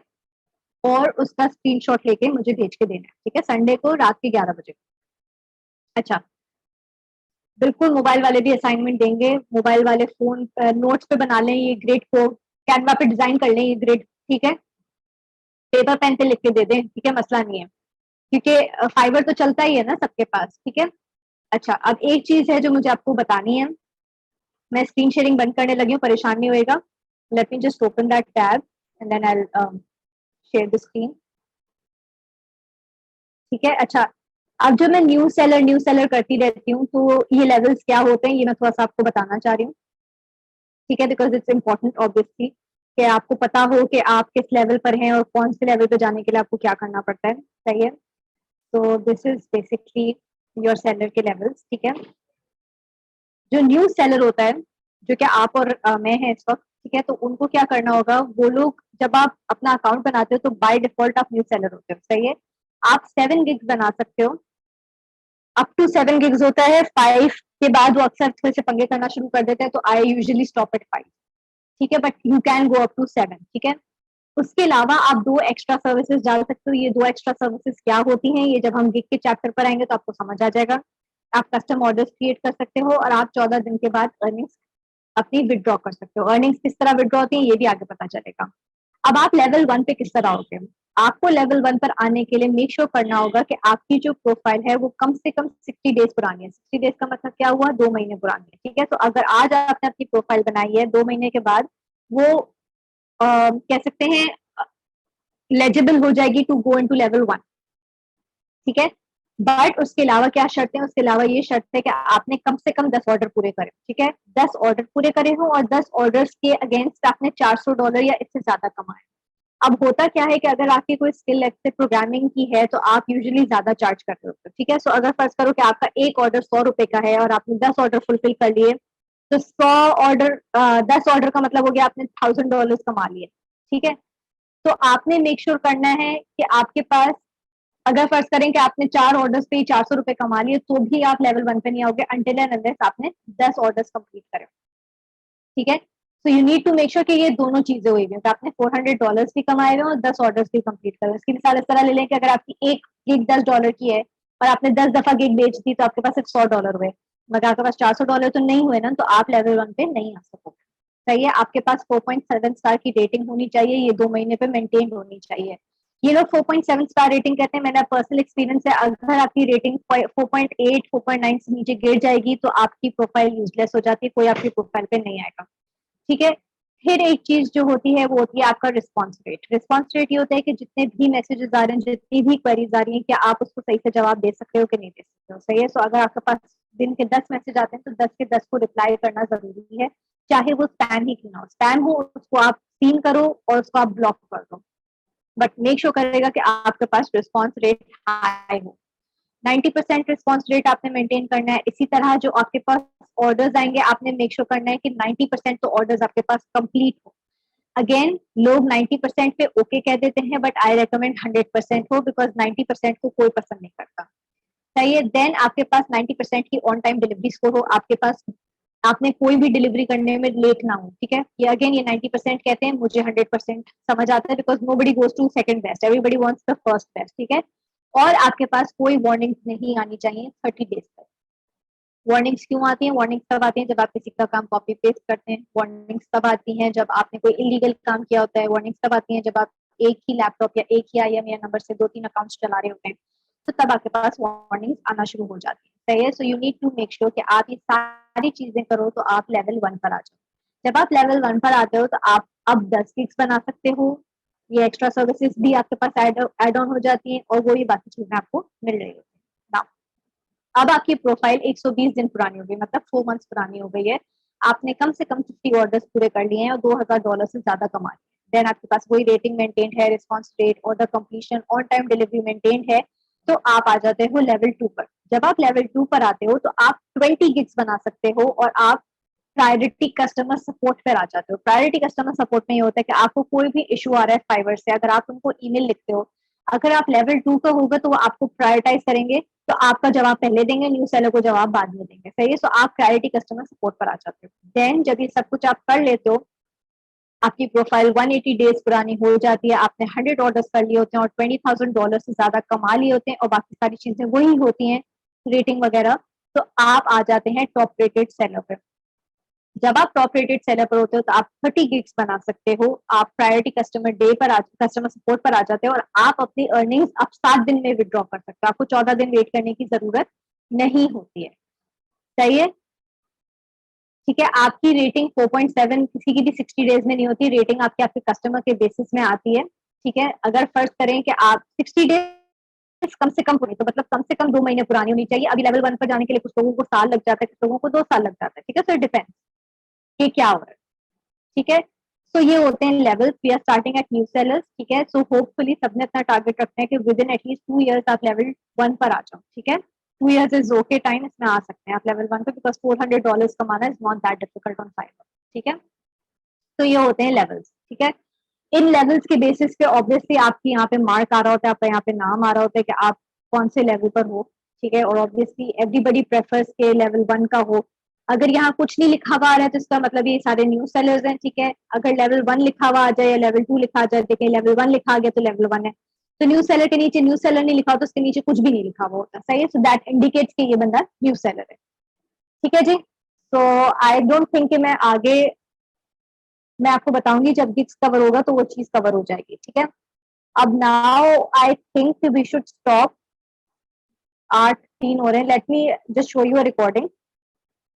और उसका स्क्रीनशॉट लेके मुझे भेज के देना है, ठीक है, संडे को रात के 11 बजे। अच्छा, बिल्कुल मोबाइल वाले भी असाइनमेंट देंगे, मोबाइल वाले फोन नोट्स पे बना लें ये ग्रेड को, कैनवा पे डिजाइन कर लें ये ग्रेड, ठीक है, पेपर पेन पे लिख के दे दें, ठीक है, मसला नहीं है, क्योंकि फाइबर तो चलता ही है ना सबके पास, ठीक है। अच्छा, अब एक चीज है जो मुझे आपको बतानी है, मैं स्क्रीन शेयरिंग बंद करने लगी हूँ, परेशान नहीं होएगा, let me just open that tab and then I share the screen, ठीक है। अच्छा, अब जो मैं न्यू सेलर करती रहती हूँ, तो ये लेवल्स क्या होते हैं ये मैं थोड़ा सा आपको बताना चाह रही हूँ, ठीक है, बिकॉज इट्स इम्पोर्टेंट ऑब्वियसली कि आपको पता हो कि आप किस लेवल पर हैं और कौन से लेवल पर जाने के लिए आपको क्या करना पड़ता है, सही है। तो this is basically your seller के लेवल्स, ठीक है। जो न्यू सेलर होता है, जो कि आप और मैं है इस वक्त, ठीक है, तो उनको क्या करना होगा, वो लोग जब आप अपना अकाउंट बनाते हो तो बाय डिफॉल्ट आप न्यू सेलर होते हो, सही है। आप 7 गिग्स बना सकते हो, अप टू 7 गिग्स होता है, 5 के बाद वो अक्सर थोड़े से पंगे करना शुरू कर देते हैं, तो आई यूजुअली स्टॉप एट 5, ठीक है, but you can go up to 7, ठीक है। उसके अलावा आप 2 एक्स्ट्रा सर्विसेज डाल सकते हो, ये 2 एक्स्ट्रा सर्विसेज क्या होती हैं, ये जब हम गिग के चैप्टर पर आएंगे तो आपको समझ आ जाएगा। आप कस्टम ऑर्डर्स क्रिएट कर सकते हो और आप 14 दिन के बाद अर्निंग्स अपनी विदड्रॉ कर सकते हो। अर्निंग्स किस तरह विदड्रॉ होती है ये भी आगे पता चलेगा। अब आप लेवल 1 पे किस तरह आओगे, आपको लेवल 1 पर आने के लिए मेक श्योर करना होगा कि आपकी जो प्रोफाइल है वो कम से कम 60 डेज पुरानी है। 60 डेज का मतलब क्या हुआ, 2 महीने पुरानी है, ठीक है। तो अगर आज आपने अपनी प्रोफाइल बनाई है, 2 महीने के बाद वो कह सकते हैं लेजिबल हो जाएगी टू गो इनटू लेवल 1, ठीक है। बट उसके अलावा क्या शर्त है, उसके अलावा ये शर्त है कि आपने कम से कम 10 ऑर्डर पूरे करे, ठीक है, 10 ऑर्डर पूरे करे हो और 10 ऑर्डर्स के अगेंस्ट आपने $400 या इससे ज्यादा कमाए। अब होता क्या है कि अगर आपकी कोई स्किल से प्रोग्रामिंग की है तो आप यूजुअली ज्यादा चार्ज करते हो, ठीक है। सो अगर फर्ज करो कि आपका एक ऑर्डर 100 रुपए का है और आपने 10 ऑर्डर फुलफिल कर लिए, तो 100 ऑर्डर 10 ऑर्डर का मतलब हो गया आपने $1000 कमा लिए, ठीक है। तो आपने मेक श्योर करना है कि आपके पास, अगर फर्ज करें कि आपने 4 ऑर्डर्स पे ही $400 कमा लिए, तो भी आप लेवल 1 पे नहीं आओगे अनटिल एंड अनलेस आपने 10 ऑर्डर्स कंप्लीट करे, ठीक है। So you need to make sure कि ये दोनों चीजें हुई हैं, तो आपने $400 भी कमाए हुए और 10 ऑर्डर्स भी कंप्लीट करे। इसकी मिसाल इस तरह ले लें कि अगर आपकी एक गिग $10 की है और आपने 10 दफा गिग बेच दी तो आपके पास सिर्फ $100 हुए, मगर आपके पास $400 तो नहीं हुए ना, तो आप लेवल 1 पे नहीं आ सकोगे, सही है। आपके पास 4.7 स्टार की रेटिंग होनी चाहिए, ये 2 महीने पे मेंटेन होनी चाहिए। ये लोग 4.7 स्टार रेटिंग कहते हैं, मेरा पर्सनल एक्सपीरियंस है, अगर आपकी रेटिंग 4.8 4.9 से नीचे गिर जाएगी तो आपकी प्रोफाइल यूजलेस हो जाती है, कोई आपकी प्रोफाइल पे नहीं आएगा, ठीक है। फिर एक चीज जो होती है वो होती है आपका रिस्पॉन्स रेट। रिस्पॉन्स रेट ये होता है कि जितने भी मैसेजेस आ रहे हैं, जितनी भी क्वेरीज आ रही हैं, क्या आप उसको सही से जवाब दे सकते हो कि नहीं दे सकते हो, सही है। सो अगर आपके पास दिन के 10 मैसेज आते हैं तो 10 के 10 को रिप्लाई करना जरूरी है, चाहे वो स्पैम ही क्यों ना हो। स्पैम हो उसको आप सीन करो और उसको आप ब्लॉक कर दो, बट मेक श्योर करेगा कि आपके पास रिस्पॉन्स रेट हाई हो। 90% रिस्पॉन्स रेट आपने मेंटेन करना है। इसी तरह जो आपके पास ऑर्डर्स आएंगे आपने मेक श्योर करना है कि 90% तो ऑर्डर्स आपके पास कंप्लीट हो। अगेन लोग 90% पे ओके कह देते हैं, बट आई रेकमेंड 100% हो, बिकॉज 90% को कोई पसंद नहीं करता, सही है। देन आपके पास 90% की ऑन टाइम डिलीवरी स्कोर हो, आपके पास आपने कोई भी डिलीवरी करने में लेट ना हो, ठीक है। ये अगेन ये 90% कहते हैं, मुझे 100% समझ आता है, because nobody goes to second best, everybody wants the first best, ठीक है। और आपके पास कोई वार्निंग्स नहीं आनी चाहिए 30 डेज तक। वार्निंग्स क्यों आती हैं, वार्निंग्स तब आती हैं जब आप किसी का काम कॉपी पेस्ट करते हैं, वार्निंग्स तब आती हैं जब आपने कोई इलीगल काम किया होता है, वार्निंग्स तब आती हैं जब आप एक ही लैपटॉप या एक ही IM या नंबर से 2-3 अकाउंट्स चला रहे होते हैं, तो तब आपके पास वार्निंग्स आना शुरू हो जाती है, सही है। So you need to make sure कि आप ये सारी चीजें करो तो आप लेवल 1 पर आ जाओ। जब आप लेवल 1 पर आते हो तो आप अब 10 गिग्स बना सकते हो, ये एक्स्ट्रा सर्विसेज भी आपके पास एड ऑन हो जाती हैं और वो ये बाकी चीजें आपको मिल रही होती है। अब आपकी प्रोफाइल 120 दिन पुरानी हो गई, मतलब 4 मंथ्स पुरानी हो गई है, आपने कम से कम 50 ऑर्डर्स पूरे कर लिए हैं और $2000 से ज्यादा कमा लिए, देन आपके पास वही रेटिंग मेंटेन है, response rate, order completion, on time delivery maintain है, तो आप आ जाते हो लेवल 2 पर। जब आप लेवल 2 पर आते हो तो आप 20 गिग्स बना सकते हो और आप प्रायोरिटी कस्टमर सपोर्ट पर आ जाते हो। प्रायोरिटी कस्टमर सपोर्ट में ये होता है कि आपको कोई भी इशू आ रहा है फाइवर से, अगर आप उनको ईमेल लिखते हो, अगर आप लेवल 2 का होगा तो वो आपको प्रायोरिटाइज करेंगे, तो आपका जवाब पहले देंगे, न्यू सेलर को जवाब बाद में देंगे, सही है। सो आप प्रायोरिटी कस्टमर सपोर्ट पर आ जाते हो। देन जब ये सब कुछ आप कर लेते हो, आपकी प्रोफाइल 180 डेज पुरानी हो जाती है, आपने 100 ऑर्डर्स कर लिए होते हैं और $20,000 से ज्यादा कमा लिए होते हैं और बाकी सारी चीजें वही होती हैं, रेटिंग वगैरह, तो आप आ जाते हैं टॉप रेटेड सेलर पे। जब आप टॉप रेटेड सेलर पर होते हो तो आप 30 गिग्स बना सकते हो, आप प्रायोरिटी कस्टमर सपोर्ट पर आ जाते हो और आप अपनी अर्निंग्स अब 7 दिन में विड्रॉ कर सकते हो, आपको 14 दिन वेट करने की जरूरत नहीं होती है, सही है। ठीक है, आपकी रेटिंग 4.7 किसी की भी 60 डेज में नहीं होती, रेटिंग आपके आपके कस्टमर के बेसिस में आती है। ठीक है, अगर फर्ज करें कि आप 60 डेज कम से कम पुरानी, तो मतलब कम से कम 2 महीने पुरानी होनी चाहिए। अभी लेवल 1 पर जाने के लिए कुछ लोगों को साल लग जाता है, कुछ लोगों को 2 साल लग जाता है। ठीक है, सो डिपेंड कि क्या हो रहा है। ठीक है, तो ये होते हैं levels. We are starting at new sellers. ठीक है, सो होपफुली सबने अपना टारगेट रखना है कि विद इन एटलीस्ट 2 ईयर्स आप लेवल 1 पर आ जाओ। ठीक है, 2 ईयर्स इज ओके टाइम, इसमें आ सकते हैं आप लेवल 1 पे, बिकॉज $400 कमाना is not that difficult on Fiverr. ठीक है, तो ये होते हैं लेवल्स। ठीक है, इन लेवल्स के बेसिस पे ऑब्वियसली आपकी यहाँ पे मार्क आ रहा होता है, आपका यहाँ पे नाम आ रहा होता है कि आप कौन से लेवल पर हो। ठीक है, और ऑब्वियसली एवरीबडी प्रेफर्स के लेवल 1 का हो। अगर यहाँ कुछ नहीं लिखा हुआ आ रहा है तो इसका मतलब ये सारे न्यू सेलर्स हैं। ठीक है, अगर लेवल 1 लिखा हुआ आ जाए या लेवल 2 लिखा आ जाए, देखिए लेवल 1 लिखा आ गया तो लेवल 1 है, तो न्यू सेलर के नीचे न्यू सेलर नहीं लिखा हो तो उसके नीचे कुछ भी नहीं लिखा हुआ होता, सही है। सो दैट इंडिकेट्स कि ये बंदा न्यू सेलर है। ठीक है जी, तो आई डोंट थिंक कि मैं आपको बताऊंगी, जब गिग्स कवर होगा तो वो चीज कवर हो जाएगी। ठीक है, अब now I think we should stop, 8:03 हो रहे हैं, let me just show you a recording,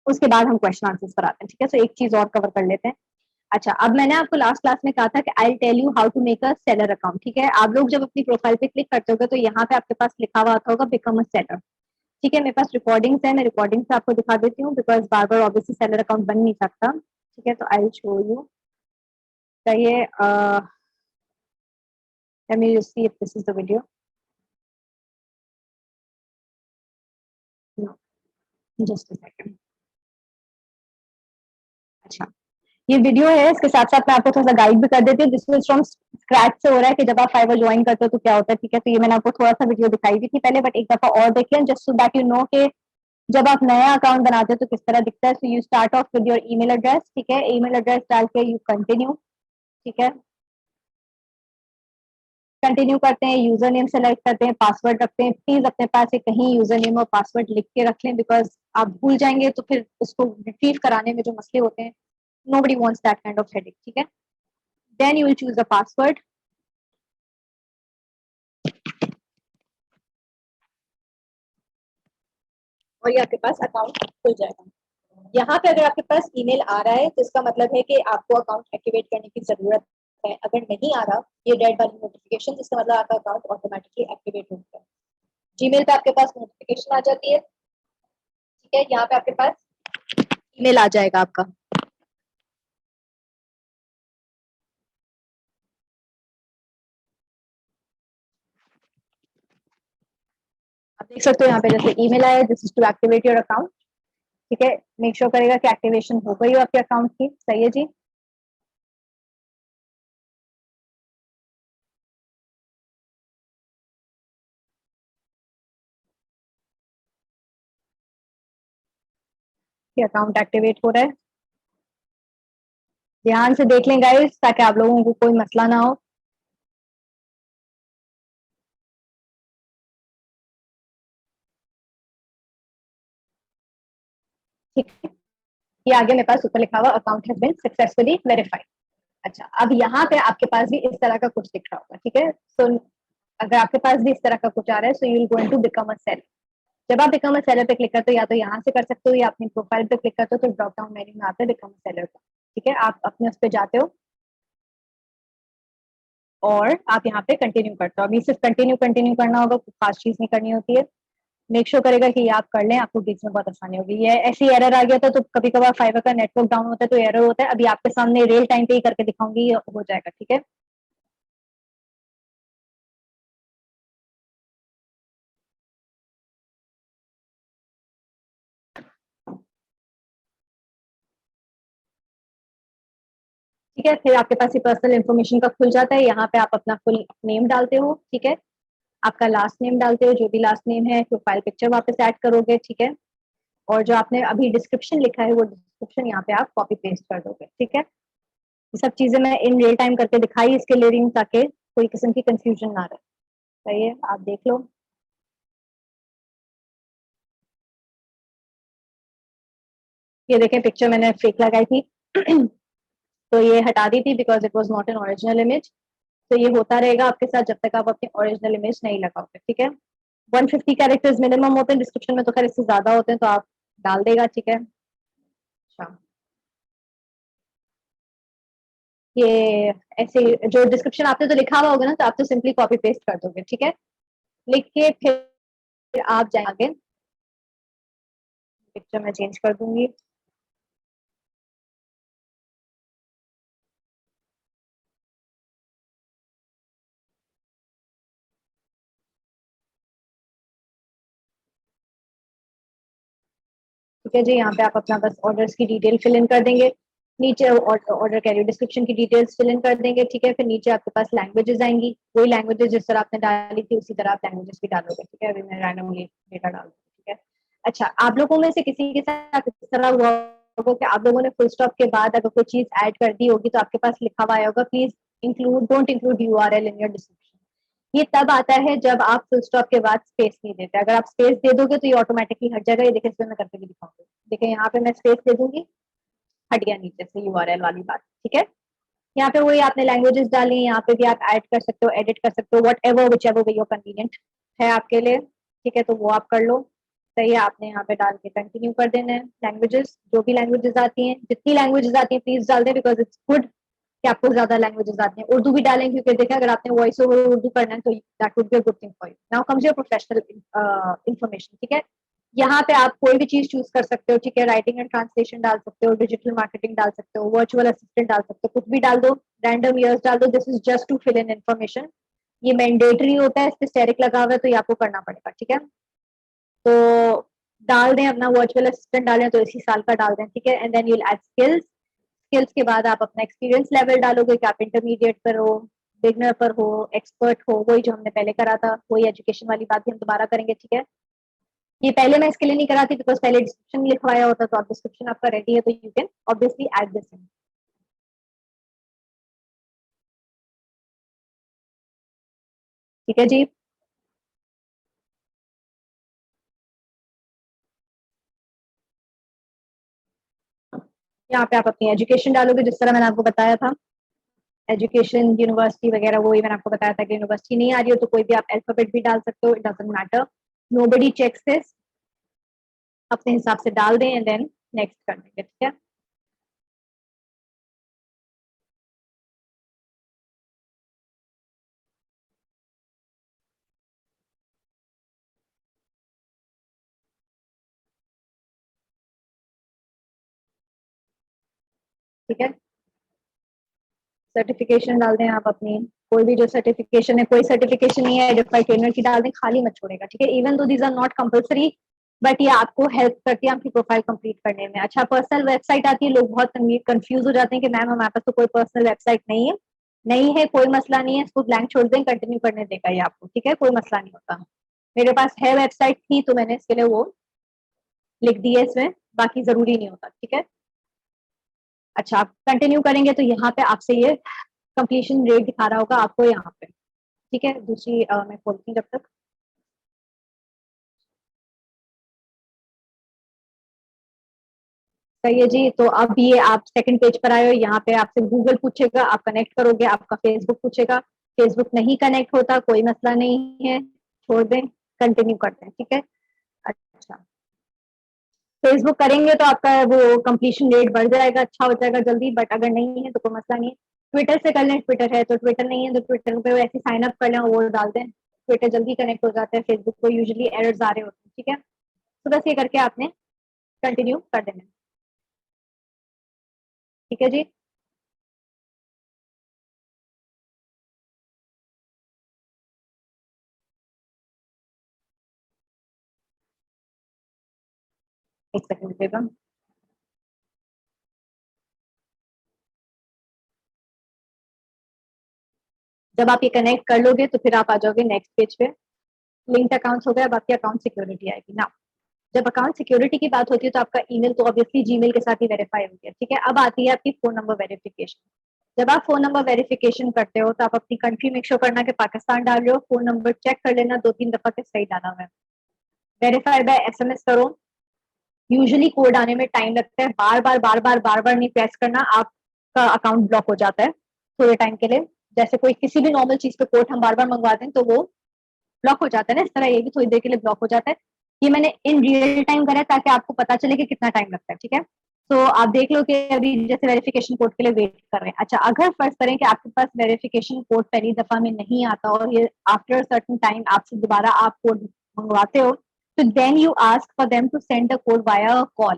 उसके बाद हम क्वेश्चन आंसर्स पर आते हैं। ठीक है, सो एक चीज और कवर कर लेते हैं। अच्छा, अब मैंने आपको लास्ट क्लास में कहा था कि I tell you how to make a seller account. ठीक है, आप लोग जब अपनी प्रोफाइल पे क्लिक करते होगे तो यहाँ पे आपके पास लिखा हुआ आता होगा बिकम अ सेलर। ठीक है, मेरे पास रिकॉर्डिंग्स है, मैं रिकॉर्डिंग से आपको दिखा देती हूँ, because bar bar obviously seller account बन नहीं सकता। ठीक है, तो आई विल शो यू, चाहिए let me just see if this is the video. No, just a second. अच्छा, ये वीडियो है, इसके साथ साथ मैं आपको थोड़ा सा गाइड भी कर देती हूँ। दिस इज फ्रॉम स्क्रैच से हो रहा है कि जब आप फाइवर ज्वाइन करते हो तो क्या होता है। ठीक है, तो ये मैंने आपको थोड़ा सा वीडियो दिखाई भी थी पहले, बट एक दफा और देख लें just so that you know कि जब आप नया अकाउंट बनाते हो तो किस तरह दिखता है। So you start of with your email address. ठीक है, ईमेल एड्रेस डाल के यू कंटिन्यू। ठीक है, कंटिन्यू करते हैं, यूजर नेम सेलेक्ट करते हैं, पासवर्ड रखते हैं। प्लीज अपने पास एक कहीं यूजर नेम और पासवर्ड लिख के रख लें, बिकॉज आप भूल जाएंगे तो फिर उसको रिट्रीव कराने में जो मसले होते हैं, nobody wants that kind of headache. ठीक है, then you will choose a password. और ये आपके पास अकाउंट खुल जाएगा। यहाँ पे अगर आपके पास ईमेल आ रहा है तो इसका मतलब है कि आपको अकाउंट एक्टिवेट करने की जरूरत है। अगर नहीं आ रहा, ये रेड वाली नोटिफिकेशन, इसका मतलब आपका अकाउंट ऑटोमेटिकली एक्टिवेट हो गया है। जीमेल पे आपके पास नोटिफिकेशन आ जाती है। ठीक है, यहाँ पे आपके पास ईमेल आ जाएगा आपका। आप देख सकते हो यहाँ पे जैसे ईमेल आया, this is to activate your account. ठीक है, मेक श्योर करेगा कि एक्टिवेशन हो गई हो आपके अकाउंट की, सही है जी। अकाउंट एक्टिवेट हो रहा है, ध्यान से देख लें गाइस ताकि आप लोगों को कोई मसला ना हो। ठीक है, ये आगे मेरे पास ऊपर लिखा हुआ account has been successfully verified. अच्छा, अब यहाँ पे आपके पास भी इस तरह का कुछ दिख रहा होगा। ठीक है, सो अगर आपके पास भी इस तरह का कुछ आ रहा है, so you will going to become a seller. जब आप बिकम अ सेलर पे क्लिक करते हो, या तो यहाँ से कर सकते हो या अपनी प्रोफाइल पे क्लिक करते हो, तो ड्रॉप डाउन मेन्यू में आता है बिकम अ सेलर का। ठीक है, आप अपने उस पर जाते हो और आप यहाँ पे कंटिन्यू करते हो। अभी सिर्फ कंटिन्यू कंटिन्यू करना होगा, कुछ खास चीज नहीं करनी होती है। मेक श्योर करेगा कि ये आप कर लें, आपको गिग्स में बहुत आसानी होगी। ये ऐसी एरर आ गया था तो कभी कभार फाइवर का नेटवर्क डाउन होता है तो एरर होता है। अभी आपके सामने रियल टाइम पे ही करके दिखाऊंगी, ये हो जाएगा, ठीक है। ठीक है, फिर आपके पास ये पर्सनल इन्फॉर्मेशन का खुल जाता है। यहाँ पे आप अपना फुल नेम डालते हो, ठीक है, आपका लास्ट नेम डालते हो, जो भी लास्ट नेम है, प्रोफाइल पिक्चर वापस ऐड करोगे, ठीक है, और जो आपने अभी डिस्क्रिप्शन लिखा है वो डिस्क्रिप्शन यहाँ पे आप कॉपी पेस्ट कर दोगे, ठीक है। ये सब चीजें मैं इन रियल टाइम करके दिखाई इसके लिए, ताकि कोई किस्म की कंफ्यूजन ना रहे। सही है, आप देख लो। ये देखें, पिक्चर मैंने फेक लगाई थी तो ये हटा दी थी because it was not an original image. तो ये होता रहेगा आपके साथ जब तक आप अपनी ओरिजिनल इमेज नहीं लगाओगे, ठीक है। 150 कैरेक्टर्स मिनिमम होते हैं डिस्क्रिप्शन में, तो खैर इससे ज्यादा होते हैं तो आप डाल देगा, ठीक है। अच्छा, ये ऐसे जो डिस्क्रिप्शन आपने तो लिखा हुआ होगा ना, तो आप तो सिंपली कॉपी पेस्ट कर दोगे, ठीक है। लिख के फिर आप जाएंगे, पिक्चर मैं चेंज कर दूंगी। ठीक है जी, यहाँ पे आप अपना बस ऑर्डर्स की डिटेल फिल इन कर देंगे। नीचे ऑर्डर कैरियर डिस्क्रिप्शन की डिटेल्स फिल इन कर देंगे, ठीक है। फिर नीचे आपके पास लैंग्वेजेस आएंगी, वही लैंग्वेजेस जिस तरह आपने डाली थी उसी तरह आप लैंग्वेजेस भी डालोगे, ठीक है। अभी मैं रैंडमली डेटा डाल दूँ, ठीक है। अच्छा, आप लोगों में से किसी के साथ इस तरह हुआ होगा कि आप लोगों ने फुल स्टॉप के बाद अगर कोई चीज ऐड कर दी होगी तो आपके पास लिखा हुआ आया होगा, please include don't include URL in your description. ये तब आता है जब आप फुल स्टॉप के बाद स्पेस नहीं देते। अगर आप स्पेस दे दोगे तो ये ऑटोमेटिकली हट जाएगा। ये देखिए, इसमें मैं करके भी दिखाऊंगी। देखिए, यहाँ पे मैं स्पेस दे दूंगी, हट गया नीचे से यूआरएल वाली बात, ठीक है। यहाँ पे वही आपने लैंग्वेजेस डाली, यहाँ पे भी आप ऐड कर सकते हो, एडिट कर सकते हो, what ever which ever way your convenient है आपके लिए, ठीक है। तो वो आप कर लो। सही है, आपने यहाँ पे डाल के कंटिन्यू कर देना है। लैंग्वेजेस, जो भी लैंग्वेजेस आती हैं, जितनी लैंग्वेजेस आती हैं प्लीज डाल दें, बिकॉज इट्स गुड कि आपको ज्यादा लैंग्वेजेस आती हैं। उर्दू भी डालें, क्योंकि देखा अगर आपने वॉइस ओवर उर्दू करना है तो that would be a good thing for you. Now comes your professional information, ठीक है। यहाँ पे आप कोई भी चीज चूज कर सकते हो, ठीक है। राइटिंग एंड ट्रांसलेशन डाल सकते हो, डिजिटल मार्केटिंग डाल सकते हो, वर्चुअल असिस्टेंट डाल सकते हो, कुछ भी डाल दो, रैंडम ईयर्स डाल दो। This is just to fill in information. ये मैंडेटरी होता है, इस पे स्टेरिक लगा हुआ है तो ये आपको करना पड़ेगा, ठीक है। तो डाल दें अपना वर्चुअल असिस्टेंट, डालें तो इसी साल का डाल दें, ठीक है। And then you'll add skills. Skills के बाद आप अपना एक्सपीरियंस लेवल डालोगे कि आप इंटरमीडिएट पर हो, बिगनर पर हो, एक्सपर्ट हो, वही जो हमने पहले करा था, वही एजुकेशन वाली बात भी हम दोबारा करेंगे, ठीक है। ये पहले मैं इसके लिए नहीं कराती बिकॉज पहले डिस्क्रिप्शन लिखवाया होता, तो आप डिस्क्रिप्शन आपका रेडी है तो you can obviously add this in. ठीक है जी। यहाँ पे आप अपनी एजुकेशन डालोगे जिस तरह मैंने आपको बताया था। एजुकेशन, यूनिवर्सिटी वगैरह, वही मैंने आपको बताया था कि यूनिवर्सिटी नहीं आ रही हो तो कोई भी आप अल्फाबेट भी डाल सकते हो, it doesn't matter, nobody checks this. अपने हिसाब से डाल दें एंड देन नेक्स्ट कर देंगे, ठीक है। ठीक है, सर्टिफिकेशन डाल दें आप अपनी, कोई भी जो सर्टिफिकेशन है। कोई सर्टिफिकेशन नहीं है एडिफाइड ट्रेनर की, डाल दें, खाली मत छोड़ेगा, ठीक है। Even though these are not compulsory, but ये आपको हेल्प करती है आपकी प्रोफाइल कंप्लीट करने में। अच्छा, पर्सनल वेबसाइट आती है, लोग बहुत कंफ्यूज हो जाते हैं कि मैम हमारे पास तो कोई पर्सनल वेबसाइट नहीं है। नहीं है, कोई मसला नहीं है, इसको ब्लैंक छोड़ दें, कंटिन्यू करने देगा ये आपको, ठीक है, कोई मसला नहीं होता। मेरे पास है वेबसाइट थी तो मैंने इसके लिए वो लिख दी है इसमें, बाकी जरूरी नहीं होता, ठीक है। अच्छा, आप कंटिन्यू करेंगे तो यहाँ पे आपसे ये कंप्लीशन रेट दिखा रहा होगा आपको यहाँ पे, ठीक है। दूसरी मैं खोलती हूँ जब तक। सही है जी, तो अब ये आप सेकंड पेज पर आए हो, यहाँ पे आपसे गूगल पूछेगा, आप कनेक्ट करोगे, आपका फेसबुक पूछेगा। फेसबुक नहीं कनेक्ट होता, कोई मसला नहीं है, छोड़ दें, कंटिन्यू करते हैं, ठीक है। अच्छा, फेसबुक करेंगे तो आपका वो कंप्लीशन रेट बढ़ जाएगा, अच्छा हो जाएगा जल्दी, बट अगर नहीं है तो कोई मसला नहीं है। ट्विटर से कर लें, ट्विटर है तो ट्विटर नहीं है तो ट्विटर पे ऐसे साइन अप कर लें और वो डाल दें, ट्विटर जल्दी कनेक्ट हो जाता है, फेसबुक को यूजुअली एरर्स आ रहे होते हैं, ठीक है। तो बस ये करके आपने कंटिन्यू कर देना, ठीक है जी। एक सेकंड देगा। जब आप ये कनेक्ट कर लोगे तो फिर आप आ जाओगे नेक्स्ट पेज पे। लिंक्ड अकाउंट्स हो गया, अब आपकी अकाउंट सिक्योरिटी आएगी ना। जब अकाउंट सिक्योरिटी की बात होती है तो आपका ईमेल तो ऑब्वियसली जीमेल के साथ ही वेरीफाई हो गया, ठीक है। अब आती है आपकी फोन नंबर वेरिफिकेशन। जब आप फोन नंबर वेरिफिकेशन करते हो तो आप अपनी कंट्री मेक श्योर करना कि पाकिस्तान डाल रहे हो, फोन नंबर चेक कर लेना 2-3 दफा के सही डाला हुआ है। वेरीफाई बाय एसएमएस करो। यूजुअली कोड आने में टाइम लगता है, बार बार नहीं प्रेस करना, आपका अकाउंट ब्लॉक हो जाता है थोड़े टाइम के लिए। जैसे कोई किसी भी नॉर्मल चीज पे कोड हम बार बार मंगवाते हैं तो वो ब्लॉक हो जाता है ना, इस तरह ये भी थोड़ी देर के लिए ब्लॉक हो जाता है। ये मैंने इन रियल टाइम करा है ताकि आपको पता चले कि कितना टाइम लगता है, ठीक है। तो आप देख लो कि अभी जैसे वेरिफिकेशन कोड के लिए वेट कर रहे हैं। अच्छा, अगर फर्ज करें कि आपके पास वेरिफिकेशन कोड पहली दफा में नहीं आता और ये आफ्टर सर्टन टाइम आपसे दोबारा आप कोड मंगवाते हो, तो then you ask for them to send the code via call.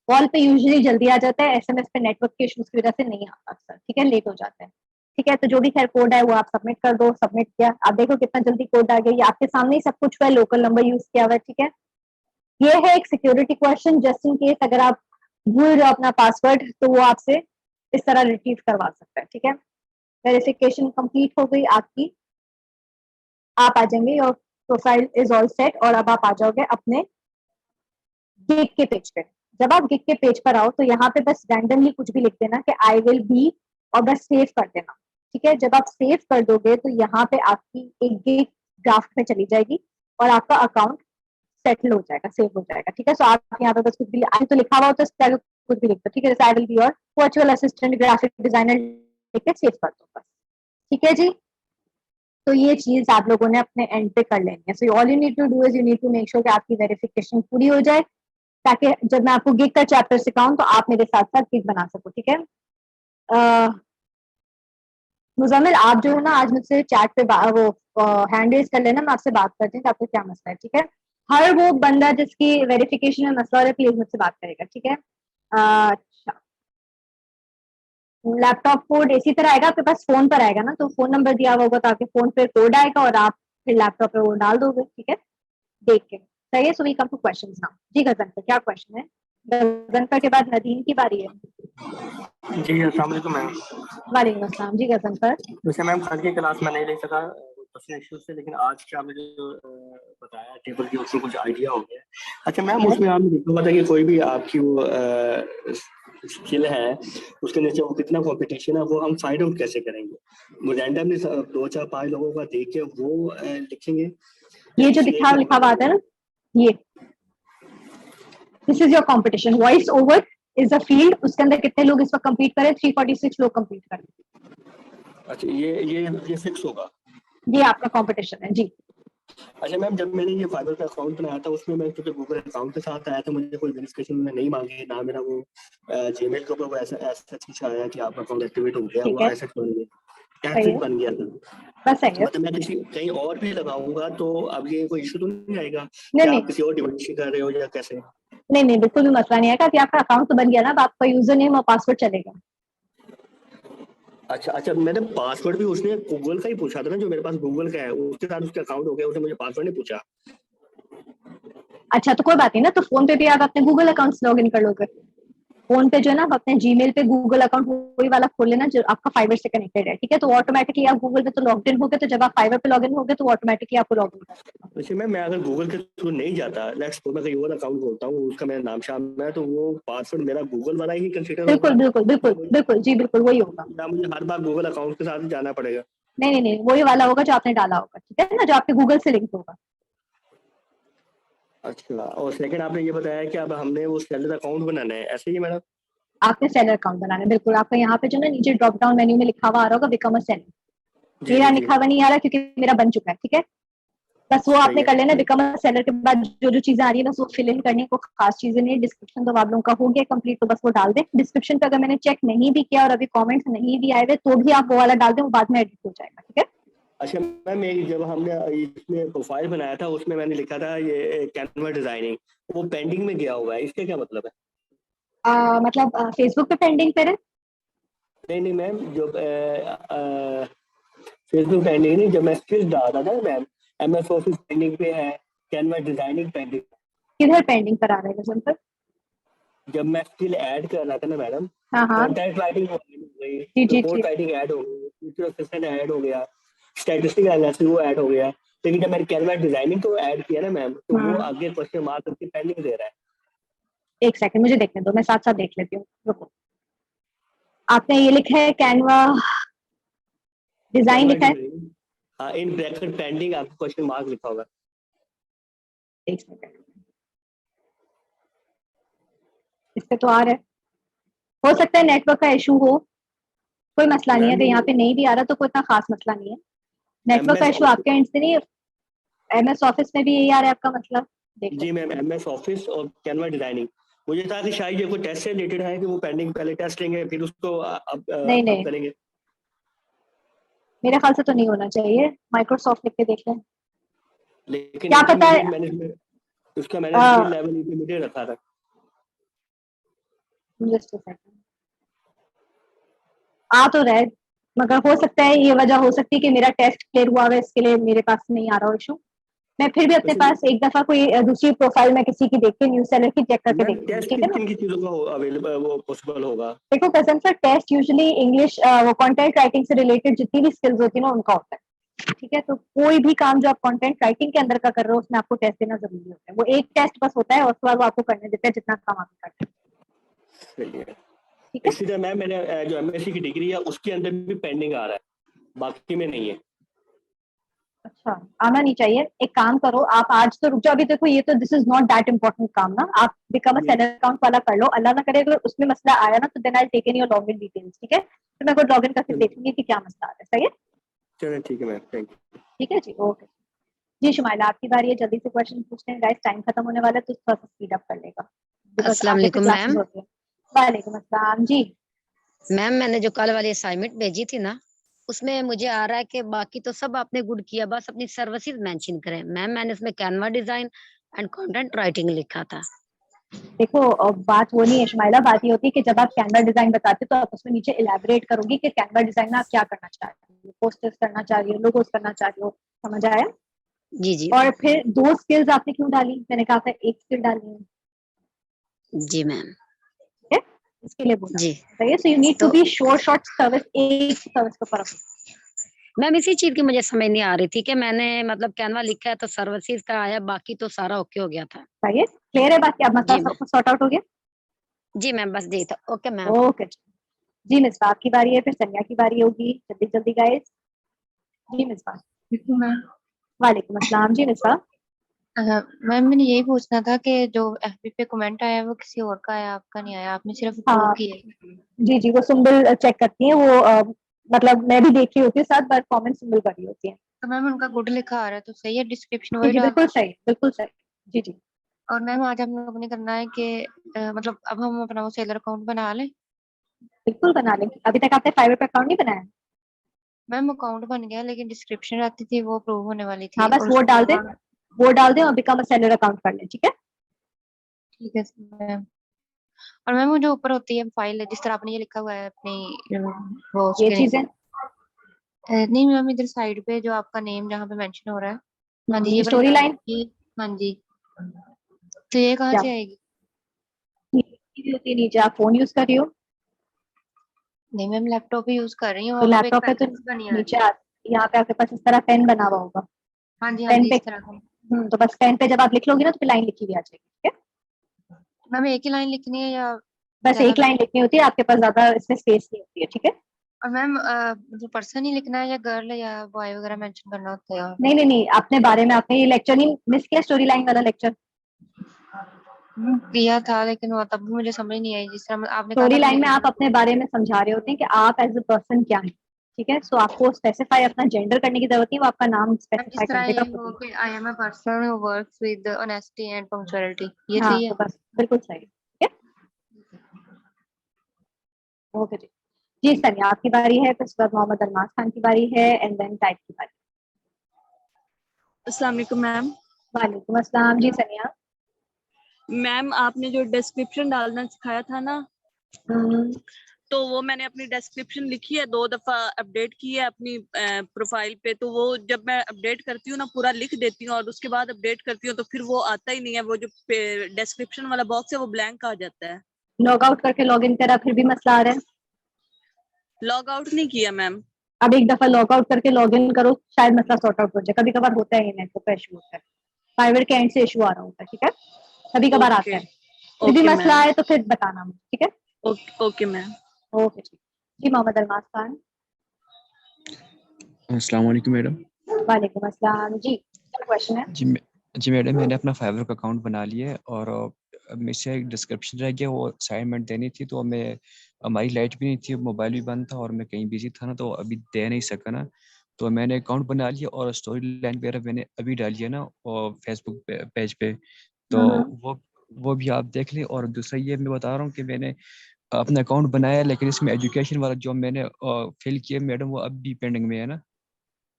Call पे यूजुअली जल्दी आ जाता है, एसएमएस पे नेटवर्क के इश्यूज की वजह से नहीं आता अक्सर, ठीक है, लेट हो जाता है, ठीक है। तो जो भी खैर कोड है वो आप सबमिट कर दो। सबमिट किया, आप देखो कितना जल्दी कोड आ गया, ये आपके सामने ही सब कुछ हुआ है, लोकल नंबर यूज किया हुआ है, ठीक है। ये है एक security question, just in case अगर आप भूल रहे हो अपना पासवर्ड तो वो आपसे इस तरह रिट्रीव करवा सकता है, ठीक है। वेरिफिकेशन कंप्लीट हो गई आपकी, आप आ जाएंगे, your profile is all set, और अब आप आ जाओगे अपने गिग के पेज पे। जब आप गिग के पेज पर आओ तो यहाँ पे बस रैंडमली कुछ भी लिख देना कि आई विल बी, और बस सेव कर देना, ठीक है। जब आप सेव कर दोगे तो यहाँ पे आपकी एक गिग ड्राफ्ट में चली जाएगी और आपका अकाउंट सेटल हो जाएगा, सेव हो जाएगा, ठीक है। सो आप यहाँ पे बस कुछ भी आई तो लिखा हुआ होता है, कुछ भी लिख दो, ठीक है। जैसे आई will be your virtual assistant graphic designer लिख के सेव कर दो बस, ठीक है जी। तो ये चीज आप लोगों ने अपने एंड पे कर लेनी है। So all you need to do is you need to make sure कि आपकी वेरिफिकेशन पूरी हो जाए, ताकि जब मैं आपको गिग का चैप्टर सिखाऊं तो आप मेरे साथ साथ गिग बना सको, ठीक है। मुजम्मिल, आप जो है ना आज मुझसे चैट पे वो हैंड रेज कर लेना, मैं आपसे बात करती हूँ कि आपको क्या मसला है, ठीक है। हर वो बंदा जिसकी वेरिफिकेशन में मसला हो रहा है प्लीज मुझसे बात करेगा, ठीक है। अच्छा, लैपटॉप कोड इसी तरह आएगा आपके पास, फोन पर आएगा ना, तो फोन नंबर दिया हुआ होगा तो आपके फोन पे कोड आएगा और आप फिर लैपटॉप पे वो डाल दोगे, ठीक है, देख के। सही है। So we come to questions now. जी गजनफर, क्या क्वेश्चन है? गजनफर के बाद नदीम की बारी है। जी अस्सलाम वालेकुम मैम। वालेकुम अस्सलाम। जी गजनफर। वैसे मैम कल की क्लास में नहीं ले सका पर्सनल इश्यू से, लेकिन आज क्या मुझे बताया टेबल की, उसमें कुछ आइडिया हो गया। अच्छा मैम, उसमें आपने देखा होगा था कि कोई भी आपकी वो स्किल है, उसके नीचे वो कितना कंपटीशन है, वो हम फाइंड आउट कैसे करेंगे? वो रैंडमली 2-4-5 लोगों का देख के वो लिखेंगे? ये जो लिखा हुआ आता है ना, ये this is your competition. Voice over is a field, उसके अंदर कितने लोग इस वक्त कंप्लीट करें? 346 लोग कंप्लीट करें। अच्छा, ये फिक्स होगा? ये आपका कंपटीशन है जी। अच्छा मैम, जब मैंने ये फाइबर का अकाउंट बनाया था उसमें मैं क्योंकि गूगल अकाउंट के साथ आया था, मुझे कोई वेरिफिकेशन में नहीं मांगी, ना मेरा वो जीमेल के ऊपर वो ऐसा कुछ आया कि आपका अकाउंट एक्टिवेट हो गया, वो ऐसा बन गया, ऐसा बन गया था। बस सही है। मतलब मैं किसी कहीं और भी लगाऊंगा तो अब ये कोई इशू तो नहीं आएगा नहीं कि नहीं आप किसी और डिवाइस से कर रहे हो या कैसे? नहीं नहीं, बिल्कुल भी मसला नहीं आएगा कि आपका अकाउंट तो बन गया ना, अब आपका यूजर नेम और पासवर्ड चलेगा। अच्छा अच्छा, मैंने पासवर्ड भी उसने गूगल का ही पूछा था ना, जो मेरे पास गूगल का है उसके साथ उसका अकाउंट हो गया, उसने मुझे पासवर्ड नहीं पूछा। अच्छा, तो कोई बात नहीं ना, तो फोन पे भी आप अपने गूगल अकाउंट से लॉग इन कर लोगे। फोन पे जो है ना, आप अपने जीमेल पे गूगल अकाउंट वही वाला खोल लेना जो आपका फाइबर से कनेक्टेड है, ठीक है। तो ऑटोमेटिकली आप गूगल पे तो लॉग इन हो गए, तो जब आप फाइबर पे लॉग इन हो गए तो ऑटोमेटिकली आपको लॉग इन कर। अच्छा मैं अगर गूगल के थ्रू नहीं जाता, लेट्स सपोज मैं कहीं और अकाउंट खोलता हूँ, उसका मेरा नाम शामिल है, तो वो पासवर्ड मेरा गूगल वाला ही कंसीडर बिल्कुल होगा बिल्कुल बिल्कुल बिल्कुल जी, बिल्कुल वही होगा। या मुझे हर बार गूगल अकाउंट के साथ जाना पड़ेगा? नहीं नहीं नहीं, वही वाला होगा जो आपने डाला होगा, ठीक है ना, जो आपके गूगल से लिंक होगा। अच्छा, और सेकंड आपने ये बताया कि अब हमने वो सेलर अकाउंट बनाना है, ऐसे ही मैडम? आपने सेलर अकाउंट बनाना है, बिल्कुल। आपका यहाँ पे जो ना नीचे ड्रॉप डाउन मेन्यू में लिखा हुआ आ रहा होगा बिकम अ सेलर। जी मेरा जी जी, लिखा हुआ नहीं आ रहा क्योंकि मेरा बन चुका है, ठीक है। बस वो सही आपने है। कर लेना। बिकम अ सेलर के बाद जो जो चीजें आ रही है बस वो फिल इन करनी है, कोई खास चीजें नहीं है। डिस्क्रिप्शन तो आप लोगों का हो गया कंप्लीट, तो बस वो डाल दें। डिस्क्रिप्शन पे अगर मैंने चेक नहीं भी किया और अभी कमेंट्स नहीं भी आए हुए तो भी आप वो वाला डाल दें, वो बाद में एडिट हो जाएगा, ठीक है। अच्छा मैम, एक जब हमने इसमें प्रोफाइल बनाया था उसमें मैंने लिखा था ये कैनवा डिजाइनिंग, वो पेंडिंग में गया हुआ है, इसका क्या मतलब है? मतलब फेसबुक पे पेंडिंग पे है। नहीं नहीं मैम, जो फेसबुक पेंडिंग नहीं, जब मैं स्किल्स डाल रहा था ना मैम, MS ऑफिस पेंडिंग पे है, कैनवा डिजाइनिंग पेंडिंग। किधर पेंडिंग पर आ रहा है कसम पर? जब मैं स्किल ऐड कर रहा था ना मैडम, हाँ हाँ। कंटेंट राइटिंग हो गई, जी जी जी। रिपोर्ट राइटिंग ऐड हो गई, फ्यूचर असिस्टेंट ऐड हो गया, स्टैटिस्टिक एनालिसिस वो ऐड हो गया, लेकिन जब मैंने कैनवा डिजाइनिंग को ऐड किया ना मैम, तो वो आगे क्वेश्चन मार्क करके पेंडिंग दे रहा है। एक सेकंड मुझे देखने दो, मैं साथ साथ देख लेती हूँ, रुको। आपने ये लिखा है कैनवा डिजाइन कैनवा लिखा है? डिजाइनिंग, हाँ, इन ब्रैकेट पेंडिंग आपको क्वेश्चन मार्क लिखा होगा। एक सेकंड, इस पे तो आ रहा है। हो सकता है नेटवर्क का इशू हो, कोई मसला नहीं है। मैम अगर यहाँ पे नहीं भी आ रहा तो कोई इतना खास मसला नहीं है। नेटवर्क का MS इशू ऑफिस, आपके एंड से नहीं है? MS ऑफिस में भी यही आ रहा है आपका मतलब? देख जी लेते मैम, MS ऑफिस और कैनवा डिजाइनिंग। मुझे था कि शायद ये कोई टेस्ट से रिलेटेड है कि वो पेंडिंग पहले टेस्ट लेंगे फिर उसको हैं। नहीं अब नहीं, करेंगे। मेरे ख्याल से तो नहीं होना चाहिए। माइक्रोसॉफ्ट लिख के देख लें। लेकिन क्या पता है। इंटरमीडिएट मैंने उसका मैंने स्किल लेवल इंटरमीडिएट रखा था। जस्ट सेकंड, आ तो रहा है, मगर हो सकता है ये वजह हो सकती है कि मेरा टेस्ट क्लियर हुआ है, इसके लिए मेरे पास नहीं आ रहा इशू। मैं फिर भी अपने वैसे पास एक दफा कोई दूसरी प्रोफाइल में किसी की देख के न्यूज सेलर की चेक करके मैम देखती हूँ, टेस्ट ठीक है किन ना? किन की चीज़ों का अवेलेबल वो पॉसिबल होगा? देखो कसम से टेस्ट यूजुअली इंग्लिश वो कंटेंट राइटिंग से रिलेटेड जितनी भी स्किल्स होती है ना उनका होता है, ठीक है? तो कोई भी काम जो आप कंटेंट राइटिंग के अंदर का कर रहे हो उसमें आपको टेस्ट देना जरूरी होता है। वो एक टेस्ट बस होता है और उसके बाद वो आपको करने देता है जितना काम आप करते हैं, सही है। ठीक है? इसी तरह मैम मैंने जो MSc की डिग्री है उसके अंदर भी पेंडिंग आ रहा है, बाकी में नहीं है। अच्छा, आना नहीं चाहिए। एक काम करो, आप आज तो रुक जाओ। अभी देखो ये तो this is not that important काम ना। आप बिकम अ जी सेलर अकाउंट वाला कर लो। अल्लाह ना करे अगर उसमें मसला आया ना तो then I take in your login details, ठीक है? तो मैं खुद लॉगिन करके देखूंगी कि क्या मसला आ रहा है। सही है? चलो ठीक है मैम, थैंक यू। ठीक है जी, ओके। जी शुमाइला, आपकी बारी है, जल्दी से क्वेश्चन पूछते हैं। गाइस टाइम खत्म होने वाला है तो थोड़ा सा स्पीड अप कर लेगा बिकॉज अस्सलाम आगे फिर वालेकुम क्लासेस मैम। होती है। वालेकुम अस्सलाम जी। मैम मैंने जो कल वाली असाइनमेंट भेजी थी ना, उसमें मुझे आ रहा है कि बाकी तो सब आपने गुड किया, बस अपनी सर्विसेज मेंशन करें। मैम मैंने इसमें Canva design and content writing लिखा था। देखो बात वो नहीं है शुमाइला, बात ये होती है कि जब आप कैनवा डिजाइन बताते हो तो आप उसमें नीचे इलेबोरेट करोगी कि कैनवा डिजाइन में आप क्या करना चाह रहे हो। पोस्टर्स करना चाह रही हो, लोगोस करना चाह रही हो, समझ आया? जी जी। और फिर दो स्किल्स आपने क्यों डाली? मैंने कहा था एक स्किल डालनी है, जी मैम। ठीक है? इसके लिए बोला। जी। सही है? सो यू नीड टू तो बी शॉर्ट सर्विस, एक सर्विस के ऊपर रखो। मैम इसी चीज की मुझे समझ नहीं आ रही थी कि मैंने मतलब कैनवा लिखा है तो सर्विसेज का आया, बाकी तो सारा ओके हो गया था। सही है? क्लियर है बात? क्या मसला जी मैम। सब सॉर्ट आउट हो गया? जी मैम, बस यही था। Okay ma'am. ओके जी। मिस आपकी बारी है, फिर संध्या की बारी होगी। जल्दी जल्दी गाइस। जी मिस। मैम। वालेकुम अस्सलाम जी मिस। मैम मैंने यही पूछना था कि जो FB पे कमेंट आया है वो किसी और का आया, आपका नहीं आया, आपने सिर्फ अप्रूव हाँ किया है। जी जी, वो सुम्बुल चेक करती हैं वो मतलब मैं भी देख रही होती हूँ साथ, बार कमेंट सुम्बुल कर रही होती है। तो मैम उनका गुड लिखा आ रहा है तो सही है, डिस्क्रिप्शन जी वही जी डाल बिल्कुल दूँ। सही, बिल्कुल सही। जी जी और मैम आज हम लोगों ने करना है कि मतलब अब हम अपना वो सेलर अकाउंट बना लें। बिल्कुल बना लेंगे। अभी तक आपने फाइवर पे अकाउंट नहीं बनाया? मैम अकाउंट बन गया लेकिन डिस्क्रिप्शन आती थी वो अप्रूव होने वाली हाँ थी बस और वो उसके डाल दे, अलावा। वो डाल दे और बिकम अ सेलर अकाउंट कर ले, ठीक है? ठीक है मैम। और मैम वो जो ऊपर होती है फाइल, जिस तरह आपने ये लिखा हुआ है अपनी वो ये उसके चीजें नहीं मैम, इधर साइड पे जो आपका नेम जहाँ पे मेंशन हो रहा है। हाँ जी, ये वाली स्टोरी लाइन लाइन ये। हाँ जी। तो ये कहाँ क्या से आएगी? होती है? नीचे आप फोन यूज कर रही हो नहीं मैम, लैपटॉप ही यूज कर रही हूँ, तो वहाँ पे एक लैपटॉप पे तो पैटर्न बनी आ रही नीचे है। यहाँ पे आपके पास इस तरह पेन बना हुआ होगा। हाँ पेन जी पे इस तरह का। तो बस पेन पे जब आप लिख लोगी ना तो फिर लाइन लिखी हुई आ जाएगी, ठीक है? मैम एक ही लाइन लिखनी है या बस ज्यादा एक लाइन लाइन? लिखनी होती है, आपके पास ज्यादा इसमें स्पेस नहीं होती है, ठीक है? और मैम मतलब पर्सन ही लिखना है या गर्ल या बॉय वगैरह मेंशन करना होता है वहाँ पे? नहीं नहीं नहीं, अपने बारे में आपने ये लेक्चर नहीं मिस किया, स्टोरी लाइन वाला लेक्चर? किया था लेकिन वो तब भी मुझे समझ नहीं आई, जिस तरह आपने कहा स्टोरी था कि लाइन में आप लिखना। अपने बारे में समझा रहे होते हैं कि आप एज अ पर्सन क्या है, ठीक है? सो आपको स्पेसिफाई अपना जेंडर करने की जरूरत नहीं, वो आपका नाम मैम जिस स्पेसिफाई कर तरह देगा ये खुद हो ही। कि I am a person who works with honesty and punctuality, ये हाँ सही तो है? बस बिल्कुल सही, ठीक है? ओके जी। जी सनिया आपकी बारी है, फिर उसके बाद मोहम्मद अरमाज खान की बारी है एंड देन टाइप की बारी। अस्सलाम वालेकुम मैम। वालेकुम अस्सलाम जी सनिया। मैम आपने जो डिस्क्रिप्शन डालना सिखाया था ना, हम्म, तो वो मैंने अपनी डिस्क्रिप्शन लिखी है, 2 दफा अपडेट की है अपनी प्रोफाइल पे। तो वो जब मैं अपडेट करती हूँ ना, पूरा लिख देती हूँ और उसके बाद अपडेट करती हूँ, तो फिर वो आता ही नहीं है। वो जो डिस्क्रिप्शन वाला बॉक्स है वो ब्लैंक आ जाता है। लॉग आउट करके लॉग इन करा फिर भी मसला आ रहा है। लॉग आउट नहीं किया मैम। अब एक दफा लॉग आउट करके लॉग इन करो, शायद मसला सॉर्ट आउट हो जाए। कभी कभार होता है ये नेटवर्क का इशू होता है, फाइबर के एंड से इशू आ रहा होता है, ठीक है, कभी कभार आता ओके है। फिर भी ओके मसला मैम। आए तो फिर बताना मुझे, ठीक है। Okay okay ma'am. ओके ठीक। जी मोहम्मद अरमास खान। अस्सलाम वालेकुम मैडम। वालेकुम अस्सलाम जी, क्या क्वेश्चन है। जी मैडम, मैंने अपना फाइवर का अकाउंट बना लिया है और अब मुझसे एक डिस्क्रिप्शन रह गया, वो असाइनमेंट देनी थी। तो मैं, हमारी लाइट भी नहीं थी, मोबाइल भी बंद था और मैं कहीं बिजी था ना, तो अभी दे नहीं सका ना। तो मैंने अकाउंट बना लिया और स्टोरी लाइन वगैरह मैंने अभी डाली है ना, और फेसबुक पेज पे। तो हम्म, वो भी आप देख लें। और दूसरा ये मैं बता रहा हूँ कि मैंने अपना अकाउंट बनाया है, लेकिन इसमें एजुकेशन वाला जो मैंने फिल किया मैडम, वो अब भी पेंडिंग में है ना।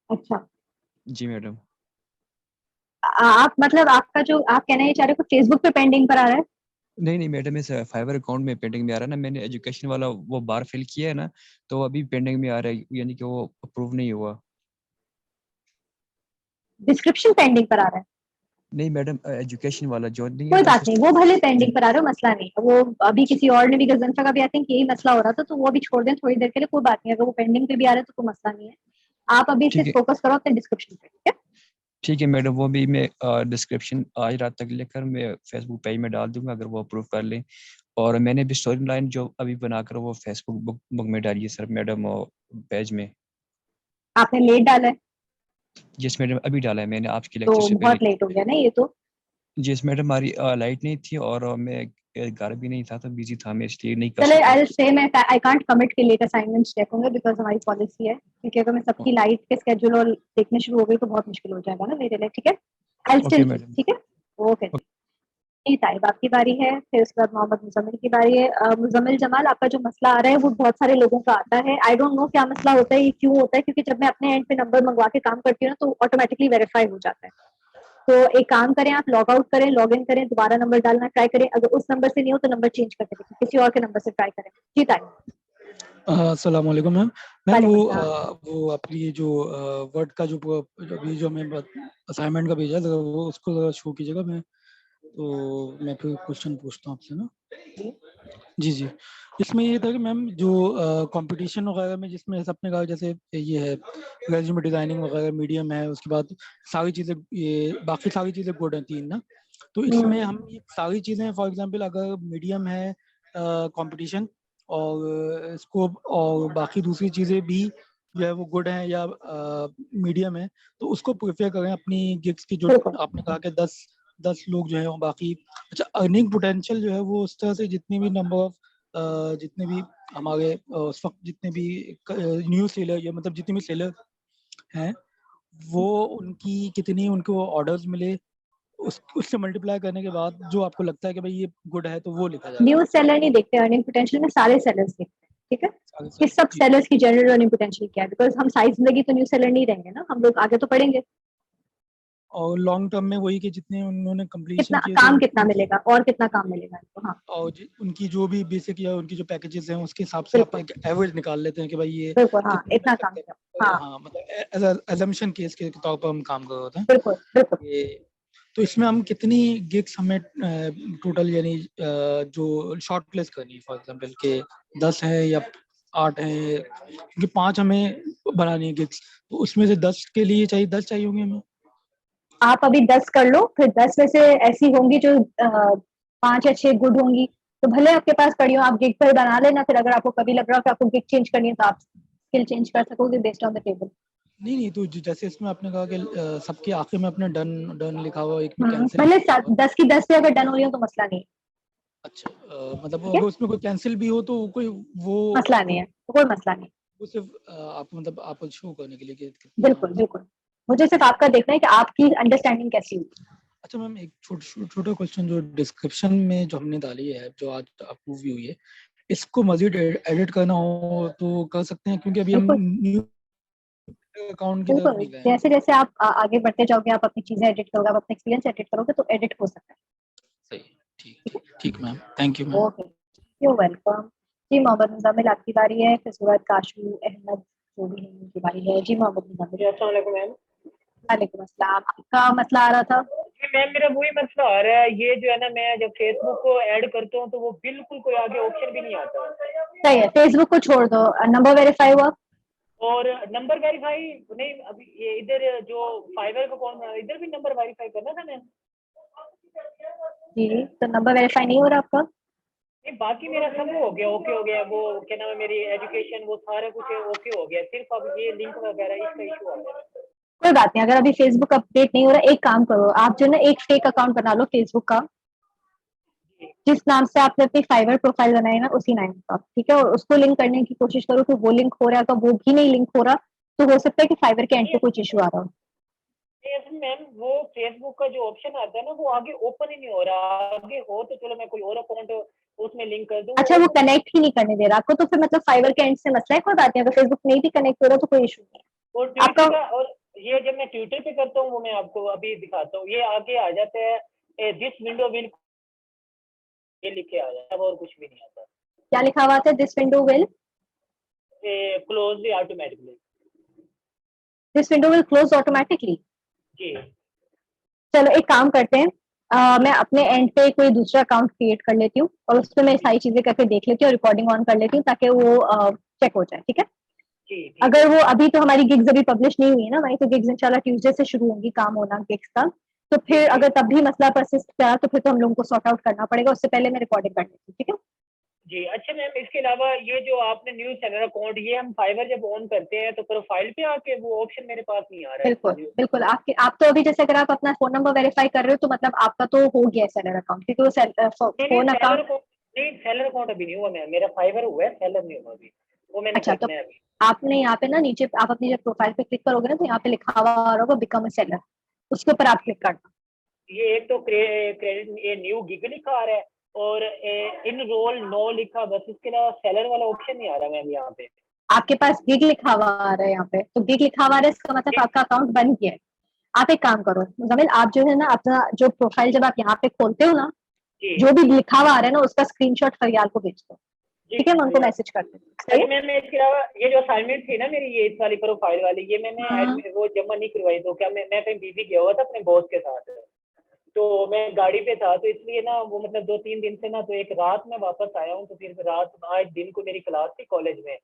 अच्छा। जी मैडम। आप मतलब आपका जो आप कहना ये चाह रहे हो फेसबुक पे पेंडिंग पर आ रहा है। नहीं नहीं मैडम, इस फाइवर अकाउंट में पेंडिंग में आ रहा है ना। मैंने एजुकेशन वाला वो बार फिल किया है ना, तो वो अभी पेंडिंग में आ रहा है, यानी कि वो अप्रूव नहीं हुआ। डिस्क्रिप्शन पेंडिंग पर आ रहा है। नहीं मैडम, एजुकेशन वाला जो नहीं है कोई ना बात नहीं, वो भले पेंडिंग पर आ रहा हो, मसला नहीं है। वो अभी जी किसी और ने भी गजनफा का भी आई थिंक यही मसला हो रहा था, तो वो अभी छोड़ दें थोड़ी देर के लिए, कोई बात नहीं। अगर वो पेंडिंग पे भी आ रहा है तो कोई मसला नहीं है। आप अभी ठीक सिर्फ है। फोकस करो अपने डिस्क्रिप्शन पे, ठीक है। ठीक है मैडम, वो भी मैं डिस्क्रिप्शन आज रात तक लेकर मैं फेसबुक पेज में डाल दूंगा, अगर वो अप्रूव कर लें। और मैंने भी स्टोरी लाइन जो अभी बनाकर वो फेसबुक बुक में डाली है सर मैडम, पेज में। आपने लेट डाला है जिस मैडम अभी डाला है मैंने आपके तो लेक्चर से पहले। बहुत लेट हो गया ना ये तो। जिस मैडम हमारी लाइट नहीं थी और मैं घर भी नहीं था, तो बिजी था मैं, इसलिए नहीं कर चले सका। आई से मैं आई कांट कमिट के लेट असाइनमेंट्स चेक होंगे बिकॉज हमारी पॉलिसी है, क्योंकि अगर मैं सबकी लाइट के स्केड्यूल और देखने शुरू हो गई तो बहुत मुश्किल हो जाएगा ना मेरे लिए, ठीक है। आई ओके स्टिल मैडम। ठीक है। ओके जी ताइब आपकी बारी है, फिर उसके बाद मोहम्मद मुजम्मिल की बारी है। मुजम्मिल जमाल, आपका जो मसला आ रहा है वो बहुत सारे लोगों का आता है। आई डोंट नो क्या मसला होता है, ये क्यों होता है, क्योंकि जब मैं अपने एंड पे नंबर मंगवा के काम करती हूँ ना तो ऑटोमेटिकली वेरीफाई हो जाता है। तो एक काम करें, आप लॉग आउट करें, लॉग इन करें, दोबारा नंबर डालना ट्राई करें। अगर उस नंबर से नहीं हो तो नंबर चेंज करके देखें, किसी और के नंबर से ट्राई करें। जी ताइब। अस्सलाम वालेकुम मैम। मैम वालेकुम अस्सलाम। वो आपकी ये जो वर्ड का जो अभी जो हमें असाइनमेंट का भेजा है, वो उसको ज़रा शो कीजिएगा। तो मैं फिर क्वेश्चन पूछता हूँ आपसे ना। जी जी जी। इसमें ये था कि मैम जो कंपटीशन वगैरह में, जिसमें जैसे आपने कहा, जैसे ये है रेज्यूमे डिजाइनिंग वगैरह, मीडियम है, उसके बाद सारी चीज़ें, ये बाकी सारी चीज़ें गुड हैं, 3 ना। तो इसमें हम ये सारी चीज़ें, फॉर एग्जांपल अगर मीडियम है कंपटीशन और स्कोप और बाकी दूसरी चीज़ें भी जो है वो गुड हैं या मीडियम है, तो उसको प्रेफर करें अपनी गिग्स की। जो बिल्कुल आपने कहा कि 10 लोग जो है वो बाकी, अच्छा, अर्निंग पोटेंशियल जो है वो उस तरह से, जितने भी नंबर ऑफ जितने भी हमारे उस वक्त जितने भी न्यू सेलर, या मतलब जितने भी सेलर हैं, वो उनकी कितनी उनको ऑर्डर्स मिले, उससे मल्टीप्लाई करने के बाद जो आपको लगता है कि भाई ये गुड है, तो वो लिखा जाएगा। न्यू सेलर नहीं देखते अर्निंग पोटेंशियल में, सारे सेलर्स देखते हैं, ठीक है। सारे कि सेलर सब जी। सेलर्स की जनरल अर्निंग पोटेंशियल क्या है, बिकॉज हम सारी जिंदगी तो न्यू सेलर नहीं रहेंगे ना, हम लोग आगे तो पढ़ेंगे। और लॉन्ग टर्म में वही कि जितने उन्होंने कितना कंप्लीशन किए तो काम कितना उनकी, मिलेगा और कितना काम मिलेगा इनको, हाँ। और उनकी जो भी बेसिक या उनकी जो पैकेजेस हैं, उसके हिसाब से आप बिल्कुल एक एवरेज निकाल लेते हैं कि भाई ये बिल्कुल, हाँ कितने इतना मिल काम सकते किया, हैं। हाँ। हाँ, मतलब एजम्पशन केस के तौर पर हम काम कर रहे होते हैं बिल्कुल बिल्कुल। ये। तो इसमें हम कितनी गिग्स हमें टोटल, यानी जो शॉर्ट लिस्ट करनी है, फॉर एग्जांपल के 10 है या 8 है, क्योंकि 5 हमें बनानी है गिग्स, तो उसमें से 10 के लिए चाहिए, 10 चाहिए होंगे हमें। आप अभी 10 कर लो, फिर 10 में से ऐसी होंगी जो 5 या 6 गुड होंगी, तो भले आपके पास पड़ी हो, आप गिग पर बना लेना। फिर अगर आपको कभी लग रहा हो कि आपको गिग चेंज करनी है तो आप स्किल चेंज कर सकोगे बेस्ड ऑन द टेबल। नहीं नहीं, तो जैसे इसमें आपने कहा कि सबके आखिर में अपने डन डन लिखा हुआ, एक में कैंसिल भले लिखा हुआ। 10 की 10 से अगर डन हो रही हो तो मसला नहीं है, अच्छा, मतलब ठीक है। अगर उसमें कोई कैंसिल भी हो तो कोई वो मसला नहीं है, तो कोई मसला नहीं। वो सिर्फ आप, मतलब आप शो करने के लिए कि कितना बिल्कुल बिल्कुल, मुझे सिर्फ आपका देखना है कि आपकी अंडरस्टैंडिंग कैसी हुई। अच्छा मैम, एक छोटा क्वेश्चन, जो डिस्क्रिप्शन में जो हमने डाली है, जो आज अप्रूव हुई है, इसको मजीद एडिट करना हो तो कर सकते हैं, क्योंकि अभी हम बिल्कुल न्यू अकाउंट की तरफ बिल्कुल, नहीं गए हैं। जैसे जैसे आप आगे बढ़ते जाओगे, आप अपनी चीजें एडिट करोगे, आप अपना एक्सपीरियंस एडिट करोगे तो एडिट हो सकता सही, ठीक ठीक मैम, थैंक यू है। मैम। Okay, you welcome. जी मोहम्मद मुजामिल आपकी बारी है, फिर सूरज, काशू, अहमद, जो भी है उनकी बारी है। जी मोहम्मद मुजामिल। अस्सलाम वालेकुम मैम। वालेकुम अस्सलाम। आपका मसला आ रहा था? जी मैम, मेरा वही मसला आ रहा है, ये जो है ना, मैं जब फेसबुक को ऐड करता हूँ तो वो बिल्कुल कोई आगे ऑप्शन भी नहीं आता, सही है, फेसबुक को छोड़ दो। नंबर वेरीफाई हुआ? और नंबर वेरीफाई नहीं। अभी ये इधर जो फाइवर का कौन, इधर भी नंबर वेरीफाई करना था मैम। जी, तो नंबर वेरीफाई नहीं हो रहा आपका? नहीं, बाकी मेरा सब हो गया, ओके हो गया, वो क्या नाम है, मेरी एजुकेशन वो सारा कुछ ओके हो गया, सिर्फ अब ये लिंक वगैरह इसका इशू आ गया। कोई बात नहीं, अगर अभी फेसबुक अपडेट नहीं हो रहा, एक काम करो, आप जो ना एक फेक अकाउंट बना लो फेसबुक का, जिस नाम से आपने अपनी फाइवर प्रोफाइल बनाई ना उसी नाम का, ठीक है, और उसको लिंक करने की कोशिश करो कि वो लिंक हो रहा है। अगर वो भी नहीं लिंक हो रहा तो हो सकता है कि फाइवर के एंड पे कुछ इशू आ रहा हो। यस मैम, वो फेसबुक का जो ऑप्शन आता है ना, वो आगे ओपन ही नहीं हो रहा। आगे हो तो चलो मैं कोई और अकाउंट उसमें लिंक कर दूं। अच्छा, वो कनेक्ट ही नहीं करने दे रहा आपको, तो फिर मतलब फाइवर के एंड से मसला है। कोई बात नहीं, अगर फेसबुक नहीं भी कनेक्ट हो रहा तो कोई इशू नहीं और है आपका। ट्विटर का, और ये जब मैं ट्विटर पे करता हूँ वो मैं आपको अभी दिखाता हूँ, ये आगे आ जाता है दिस विंडो विल, ये लिखे आ जाता है, और कुछ भी नहीं आता, क्या लिखा हुआ था? This window will close automatically. This window will close automatically. जी चलो एक काम करते हैं, मैं अपने एंड पे कोई दूसरा अकाउंट क्रिएट कर लेती हूँ और उसमें मैं सारी चीजें करके देख लेती हूँ और रिकॉर्डिंग ऑन कर लेती हूँ ताकि वो चेक हो जाए, ठीक है। जी ठीक अगर वो अभी तो हमारी गिग्स अभी पब्लिश नहीं हुई है ना, हमारी तो गिग्स इंशाल्लाह ट्यूसडे से शुरू होंगी काम होना गिग्स का। तो फिर अगर तब भी मसला परसिस्ट करा तो फिर तो हम लोगों को सॉर्ट आउट करना पड़ेगा, उससे पहले मैं रिकॉर्डिंग कर लेती हूँ, ठीक है। जी। अच्छा मैम, इसके अलावा ये जो आपने न्यू चैनल अकाउंट, ये हम फाइवर जब ऑन करते हैं तो प्रोफाइल पे आके वो ऑप्शन मेरे पास नहीं आ रहा है बिल्कुल इसका जो। बिल्कुल, आपके आप तो अभी जैसे अगर आप अपना फोन नंबर वेरीफाई कर रहे हो तो मतलब आपका तो हो गया सेलर अकाउंट, क्योंकि वो नहीं नहीं, फोन सेलर अकाउंट। को नहीं, सेलर अकाउंट अभी नहीं हुआ मैम, मेरा फाइवर हुआ है, सेलर नहीं हुआ अभी, वो मैंने अच्छा, तो करना है अभी। आपने यहाँ पे ना नीचे आप अपनी जब प्रोफाइल पे क्लिक करोगे ना तो यहाँ पे लिखा हुआ आ रहा होगा बिकम अ सेलर, उसके ऊपर आप क्लिक करना। ये एक तो क्रेडिट, ये न्यू गिग लिखा आ रहा है, और इन रोल नो लिखा, बस इसके अलावा सेलर वाला ऑप्शन नहीं आ रहा मैम यहाँ पे। आपके पास गिग लिखा हुआ आ रहा है यहाँ पे, तो गिग लिखा हुआ आ रहा है इसका मतलब आपका अकाउंट बन गया है। आप एक काम करो मुजम्मिल, आप जो है ना अपना जो प्रोफाइल जब आप यहाँ पे खोलते हो ना, जी जो भी लिखा हुआ आ रहा है ना उसका स्क्रीनशॉट फरियाल को भेज दो, जी ठीक है, मैं जी। उनको मैसेज कर दूँ, सही अच्छा है। मैम, इसके अलावा ये जो असाइनमेंट थी ना मेरी, ये इस वाली प्रोफाइल वाली, ये मैंने हाँ। वो जमा नहीं करवाई, तो क्या मैं कहीं बिजी गया हुआ था अपने बॉस के साथ, तो मैं गाड़ी पे था, तो इसलिए ना वो मतलब 2-3 दिन से ना, तो एक रात में वापस आया हूँ, तो फिर रात आज दिन को मेरी क्लास थी कॉलेज में,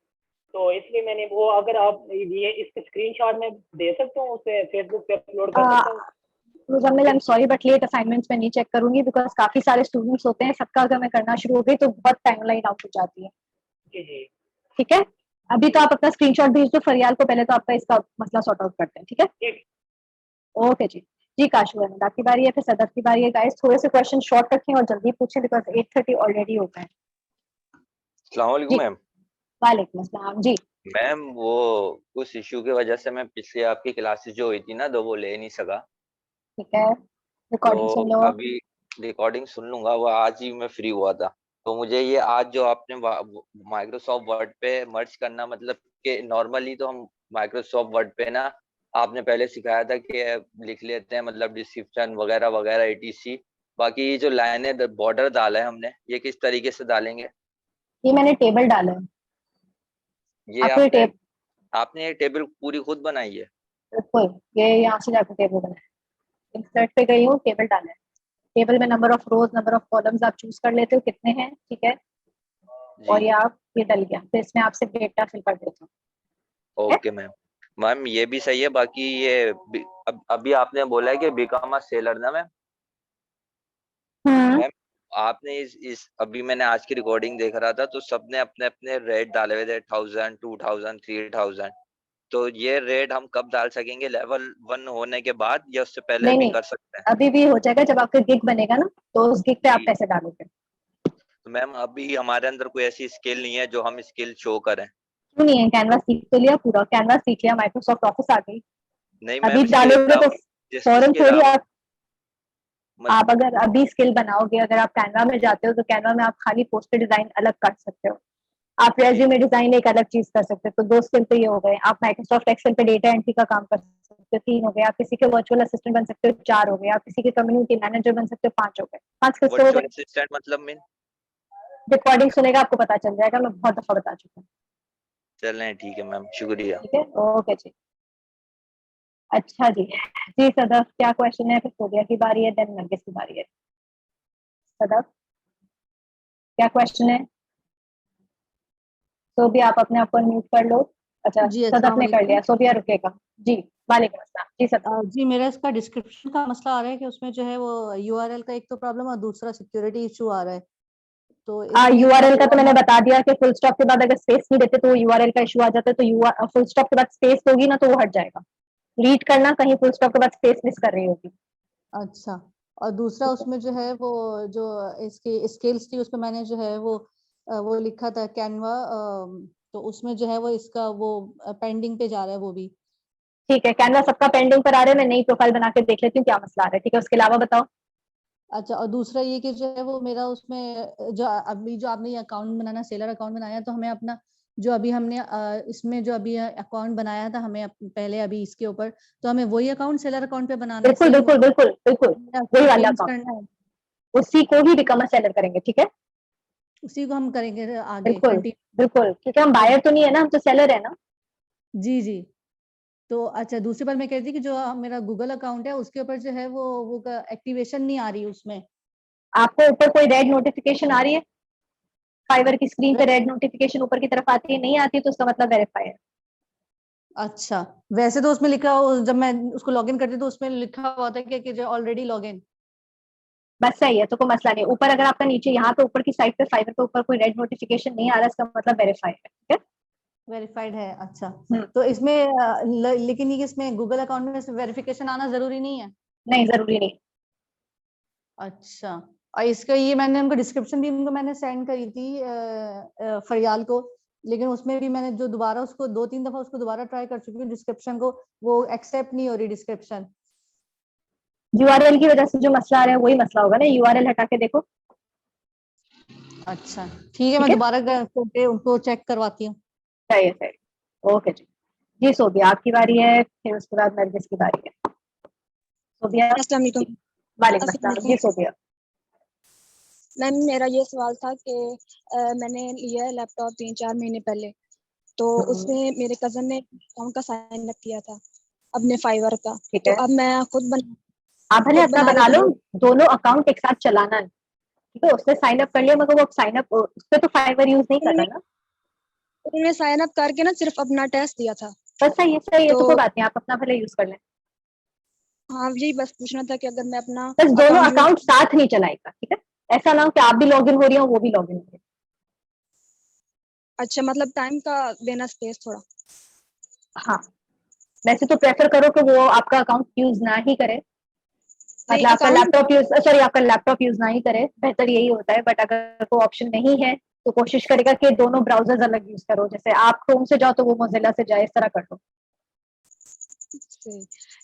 तो इसलिए मैंने वो, अगर आप ये इसके स्क्रीनशॉट में दे सकता हूँ, उसे फेसबुक पे अपलोड कर सकता हूँ। Muzammil I am sorry but let assignments में नहीं चेक करूंगी, बिकॉज काफी सारे स्टूडेंट्स होते हैं, सबका अगर मैं करना शुरू हो गई तो बहुत टाइमलाइन आउट हो जाती है, जी जी ठीक है। अभी तो आप अपना स्क्रीनशॉट भेज दो फरियाल को, पहले तो आपका इसका मसला सॉर्ट आउट करते हैं, ठीक है। ठीक। ओके जी। जी काशू अहमद आपकी बारी है, फिर सदफ की बारी है। गाइस थोड़े से क्वेश्चन शॉर्ट रखें और जल्दी पूछें बिकॉज 8:30 ऑलरेडी हो गए हैं। अस्सलाम वालेकुम जी मैम। वालेकुम अस्सलाम जी। मैम वो कुछ इशू की वजह से मैं पिछले आपकी क्लासेस जो हुई थी ना, तो वो ले नहीं सका, ठीक है, रिकॉर्डिंग तो सुन लो। अभी रिकॉर्डिंग सुन लूंगा, वो आज ही मैं फ्री हुआ था, तो मुझे ये आज जो आपने माइक्रोसॉफ्ट वर्ड पे मर्ज करना, मतलब कि नॉर्मली तो हम माइक्रोसॉफ्ट वर्ड पे ना, आपने पहले सिखाया था कि लिख लेते हैं मतलब डिस्क्रिप्शन वगैरह वगैरह etc, बाकी ये जो लाइनें बॉर्डर डाला है हमने, ये किस तरीके से डालेंगे? ये मैंने टेबल डाला है, ये आपको ये आपने टेबल, आपने ये टेबल पूरी खुद बनाई है? बिल्कुल ये यहाँ से जाकर टेबल बना है। इंसर्ट पे गई हूँ, टेबल डाला है। टेबल में number of rose number of columns आप चूज कर लेते हो कितने हैं, ठीक है, जी और ये आप ये डल गया, तो इसमें आपसे डेटा फिल कर देता हूँ, ठीक है? Okay ma'am. मैम ये भी सही है, बाकी ये अभी आपने बोला है कि बिकम अ सेलर ना मैम, हम्म। मैम आपने इस अभी मैंने आज की रिकॉर्डिंग देख रहा था, तो सबने अपने अपने रेट डाले हुए थे, 1000, 2000, 3000, तो ये रेट हम कब डाल सकेंगे? लेवल 1 होने के बाद या उससे पहले नहीं भी नहीं, कर सकते हैं? अभी भी हो जाएगा जब आपका गिग बनेगा ना, तो उस गिग पे आप जी, पैसे डालोगे। तो मैम अभी हमारे अंदर कोई ऐसी स्किल नहीं है जो हम स्किल शो करें। क्यों नहीं है? कैनवा सीख तो लिया, पूरा कैनवा सीख लिया, माइक्रोसॉफ्ट ऑफिस आ गई, नहीं अभी मैम, इसके डालोगे तो अलावा फौरन इसके थोड़ी अलावा आप अगर अभी स्किल बनाओगे, अगर आप कैनवा में जाते हो तो कैनवा में आप खाली पोस्टर डिजाइन अलग कर सकते हो, आप रेज्यूमे डिजाइन एक अलग चीज कर सकते हो, तो 2 स्किल तो ये हो गए। आप माइक्रोसॉफ्ट एक्सेल पे डेटा एंट्री का काम कर सकते हो, 3 हो गए। आप किसी के वर्चुअल असिस्टेंट बन सकते हो, 4 हो गए। आप किसी के कम्युनिटी मैनेजर बन सकते हो, 5 हो गए। 5 स्किल्स तो हो वर्चुअल गए। असिस्टेंट मतलब मीन? रिकॉर्डिंग सुनेगा आपको पता चल जाएगा, मैं बहुत दफा बता चुका हूँ। चलें ठीक है मैम, शुक्रिया। ठीक है, ओके जी। अच्छा जी, जी सदफ क्या क्वेश्चन है? फिर सोबिया की बारी है, देन नरगिस की बारी है। सदफ क्या क्वेश्चन है? सोबिया आप अपने आप को म्यूट कर लो। अच्छा जी, सदफ अस्सलाम ने कर वालेकुम। लिया, सोबिया रुकेगा। जी वालेकुम अस्सलाम। जी सदफ। जी, मेरा इसका डिस्क्रिप्शन का मसला आ रहा है कि उसमें जो है वो यूआरएल का एक तो प्रॉब्लम और दूसरा सिक्योरिटी इशू आ रहा है। तो इसमें यूआरएल का तो मैंने हमारा बता दिया कि फुल स्टॉप के बाद अगर स्पेस नहीं देते तो यूआरएल का इशू आ जाता है, तो फुल स्टॉप के बाद स्पेस होगी ना तो वो हट जाएगा। रीड करना, कहीं फुल स्टॉप के बाद स्पेस मिस कर रही होगी। अच्छा, और दूसरा उसमें जो है वो जो इसकी स्केल्स थी उसमें मैंने जो है वो लिखा था कैनवा, तो उसमें जो है वो इसका वो पेंडिंग पे जा रहा है वो भी। ठीक है, कैनवा सबका पेंडिंग पर आ रहा है। मैं नई प्रोफाइल बना के देख लेती हूँ क्या मसला आ रहा है। ठीक है, उसके अलावा बताओ। अच्छा, और दूसरा ये कि जो है वो मेरा उसमें जो अभी जो आपने ये अकाउंट बनाना, सेलर अकाउंट बनाया, तो हमें अपना जो अभी हमने इसमें जो अभी अकाउंट बनाया था हमें पहले अभी इसके ऊपर, तो हमें वही अकाउंट सेलर अकाउंट पे बनाना है, बिल्कुल सेम बिल्कुल बिल्कुल बिल्कुल, वही वाला चेंज अकाउंट, करना है, उसी को ही बिकम अ सेलर करेंगे। ठीक है, उसी को हम करेंगे आगे बिल्कुल कंटिन्यू। बिल्कुल, क्योंकि हम बायर तो नहीं है ना, हम तो सेलर है ना। जी जी। तो अच्छा, दूसरी बात मैं कह रही थी कि जो मेरा गूगल अकाउंट है उसके ऊपर जो है वो एक्टिवेशन नहीं आ रही उसमें। आपको ऊपर कोई रेड नोटिफिकेशन आ रही है? फाइवर की स्क्रीन पे रेड नोटिफिकेशन ऊपर की तरफ आती है? नहीं आती तो उसका मतलब वेरीफाई है। अच्छा, वैसे तो उसमें लिखा जब मैं उसको लॉगिन करती तो उसमें लिखा हुआ था कि जो ऑलरेडी लॉगिन। बस सही है, तो कोई मसला नहीं। ऊपर अगर आपका नीचे यहाँ पे ऊपर की साइड पे फाइवर पे ऊपर कोई रेड नोटिफिकेशन नहीं आ रहा, इसका मतलब वेरीफाई है। ठीक है, वेरीफाइड है। अच्छा, तो इसमें लेकिन ये इसमें गूगल अकाउंट में वेरिफिकेशन आना जरूरी नहीं है? नहीं जरूरी नहीं। अच्छा, और इसका ये मैंने उनको डिस्क्रिप्शन भी उनको मैंने सेंड करी थी फरियाल को, लेकिन उसमें भी मैंने जो दोबारा उसको 2-3 दफा उसको दोबारा ट्राई कर चुकी हूँ डिस्क्रिप्शन को, वो एक्सेप्ट नहीं हो रही डिस्क्रिप्शन। यूआरएल की वजह से जो मसला आ रहा है वही मसला होगा ना, यूआरएल हटा के देखो। अच्छा ठीक है, मैं दोबारा करके उनको चेक करवाती हूँ। सही है, सही है। ओके जी। जी सोबिया आपकी बारी है, फिर उसके बाद नरगिस की बारी है। सोबिया। अस्सलाम वालेकुम। वालेकुम अस्सलाम अस्सलाम। जी वालेकुम सोबिया। मैम, मेरा ये सवाल था कि मैंने लिया है लैपटॉप 3-4 महीने पहले, तो उसमें मेरे कजन ने अकाउंट का साइन अप किया था अपने फाइवर का, ठीक तो है, अब मैं आप भले अपना बना रही बना थी लो, तो दोनों अकाउंट एक साथ चलाना है। ठीक है, उसने साइन अप कर लिया मगर वो साइन अप उस पे तो फाइवर यूज नहीं कर रहा उन्होंने ना। उन्होंने साइन अप करके ना सिर्फ अपना टेस्ट दिया था। बस सही है, सही है, तो तो कोई बात नहीं, आप अपना भले यूज कर लें। हाँ, यही बस पूछना था कि अगर मैं अपना बस दोनों अकाउंट यूज, अकाउंट साथ नहीं चलाएगा। ठीक है, ऐसा ना हो कि आप भी लॉगिन हो रही हो वो भी लॉगिन हो रही है। अच्छा मतलब टाइम का देना स्पेस थोड़ा। हाँ, वैसे तो प्रेफर करो कि वो आपका अकाउंट यूज ना ही करे, नहीं मतलब आपका अकाउंट, लैपटॉप यूज, सॉरी आपका लैपटॉप यूज ना ही करे, बेहतर यही होता है। बट अगर वो ऑप्शन नहीं है तो कोशिश करेगा कि दोनों ब्राउजर्स अलग यूज करो, जैसे आप क्रोम से जाओ तो वो मोजिला से जाए, इस तरह कर लो।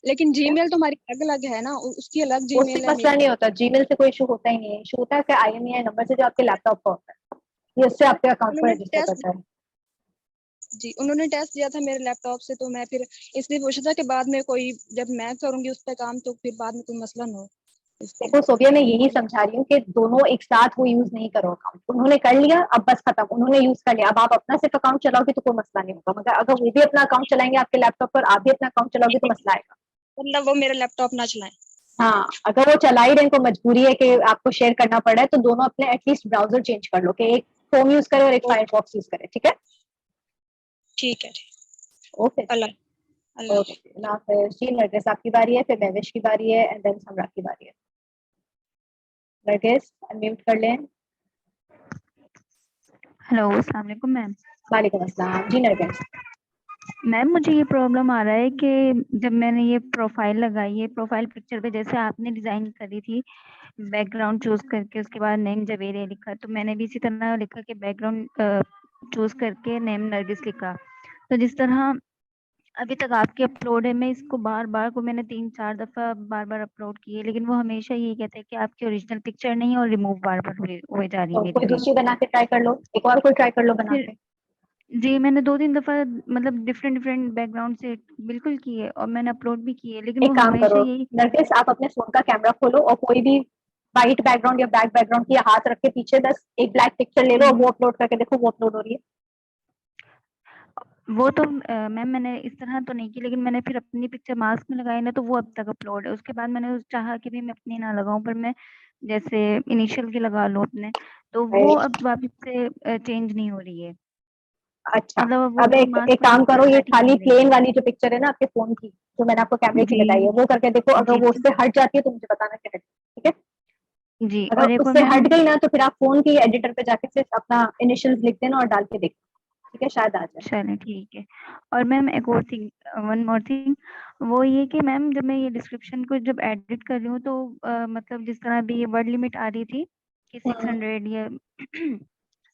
लेकिन जीमेल तो हमारी अलग अलग है ना, उसकी अलग उससे जीमेल है, मसला मेरी नहीं होता, जीमेल से कोई इशू होता ही नहीं है। इशू होता है कि IMEI नंबर से जो आपके लैपटॉप का होता है, ये उससे आपके अकाउंट को उन्होंने रजिस्टर टेस्ट करता है। जी उन्होंने टेस्ट दिया था मेरे लैपटॉप से, तो मैं फिर इसलिए पूछा था कि बाद में कोई, जब मैं करूंगी उस पर काम तो फिर बाद में कोई मसला ना हो इसलिए। देखो सोबिया, मैं यही समझा रही हूँ कि दोनों एक साथ वो यूज नहीं करो अकाउंट। उन्होंने कर लिया, अब बस खत्म, उन्होंने यूज कर लिया, अब आप अपना सिर्फ अकाउंट चलाओगे तो कोई मसला नहीं होगा, मगर अगर वो भी अपना अकाउंट चलाएंगे आपके लैपटॉप पर, आप भी अपना अकाउंट चलाओगे तो मसला आएगा। मतलब वो मेरा लैपटॉप ना चलाएं। हाँ, अगर वो चला ही रहे, इनको मजबूरी है कि आपको शेयर करना पड़ा है, तो दोनों अपने एटलीस्ट ब्राउजर चेंज कर लो कि एक क्रोम यूज करे और एक फायरफॉक्स यूज करे। ठीक है, ठीक है, ओके, अल्लाह ओके। जी नरगिस आपकी बारी है, फिर महविश की बारी है, एंड देन समरा की बारी है। नरगिस अनम्यूट कर लें। हेलो, अस्सलाम वालेकुम मैम। वालेकुम अस्सलाम। जी नरगिस। मैम मुझे ये प्रॉब्लम आ रहा है कि जब मैंने ये प्रोफाइल लगाई है, प्रोफाइल पिक्चर पे जैसे आपने डिजाइन करी थी बैकग्राउंड चूज करके, उसके बाद नेम जवेरिया लिखा, तो मैंने भी इसी तरह लिखा कि बैकग्राउंड चूज करके नेम नरगिस लिखा। तो जिस तरह अभी तक आपकी अपलोड है, मैं इसको बार बार को मैंने 3-4 दफा बार बार अपलोड किए, लेकिन वो हमेशा यही कहते हैं कि आपकी ओरिजिनल पिक्चर नहीं है और रिमूव बार बार हुए जा रही है तो मेरी कोई पेज दूसरी से। बना के ट्राई कर लो, एक और कोई ट्राई कर लो बना फिर के। जी मैंने 2-3 दफा मतलब डिफरेंट डिफरेंट बैकग्राउंड से बिल्कुल किए और मैंने अपलोड भी किए, लेकिन एक वो काम हमेशा करो यही। नरगिस, आप अपने फोन का कैमरा खोलो और कोई भी व्हाइट बैकग्राउंड या ब्लैक बैकग्राउंड की हाथ रख के पीछे बस एक ब्लैक पिक्चर ले लो और वो अपलोड करके देखो वो अपलोड हो रही है। वो तो मैम मैंने इस तरह तो नहीं की, लेकिन मैंने फिर अपनी पिक्चर मास्क में लगाई ना, तो वो अब तक अपलोड है। उसके बाद मैंने चाहा कि भी मैं अपनी ना लगाऊं, पर मैं जैसे इनिशियल की लगा लूं अपने, तो वो अब वापस से चेंज नहीं हो रही है। अच्छा, मतलब अब वो अब जो एक मास्क एक वाली काम करो, पिक्चर ये सेट ही खाली नहीं हो रही प्लेन है। वाली जो पिक्चर है ना आपके फोन की, जो मैंने आपको कैमरे की जी लगाई है, वो करके देखो, अगर जी वो उससे हट जाती है तो मुझे बताना क्या है, ठीक है? जी। अगर और एक और उससे मैम, हट गई ना तो फिर आप फोन की एडिटर पे जाके सिर्फ अपना इनिशियल्स लिख देना और डाल के देखो, ठीक है, शायद आ जाए। चलें ठीक है। और मैम एक और थिंग, वन मोर थिंग, वो ये कि मैम जब मैं ये डिस्क्रिप्शन को जब एडिट कर रही हूँ तो मतलब जिस तरह अभी ये वर्ड लिमिट आ रही थी कि 600 या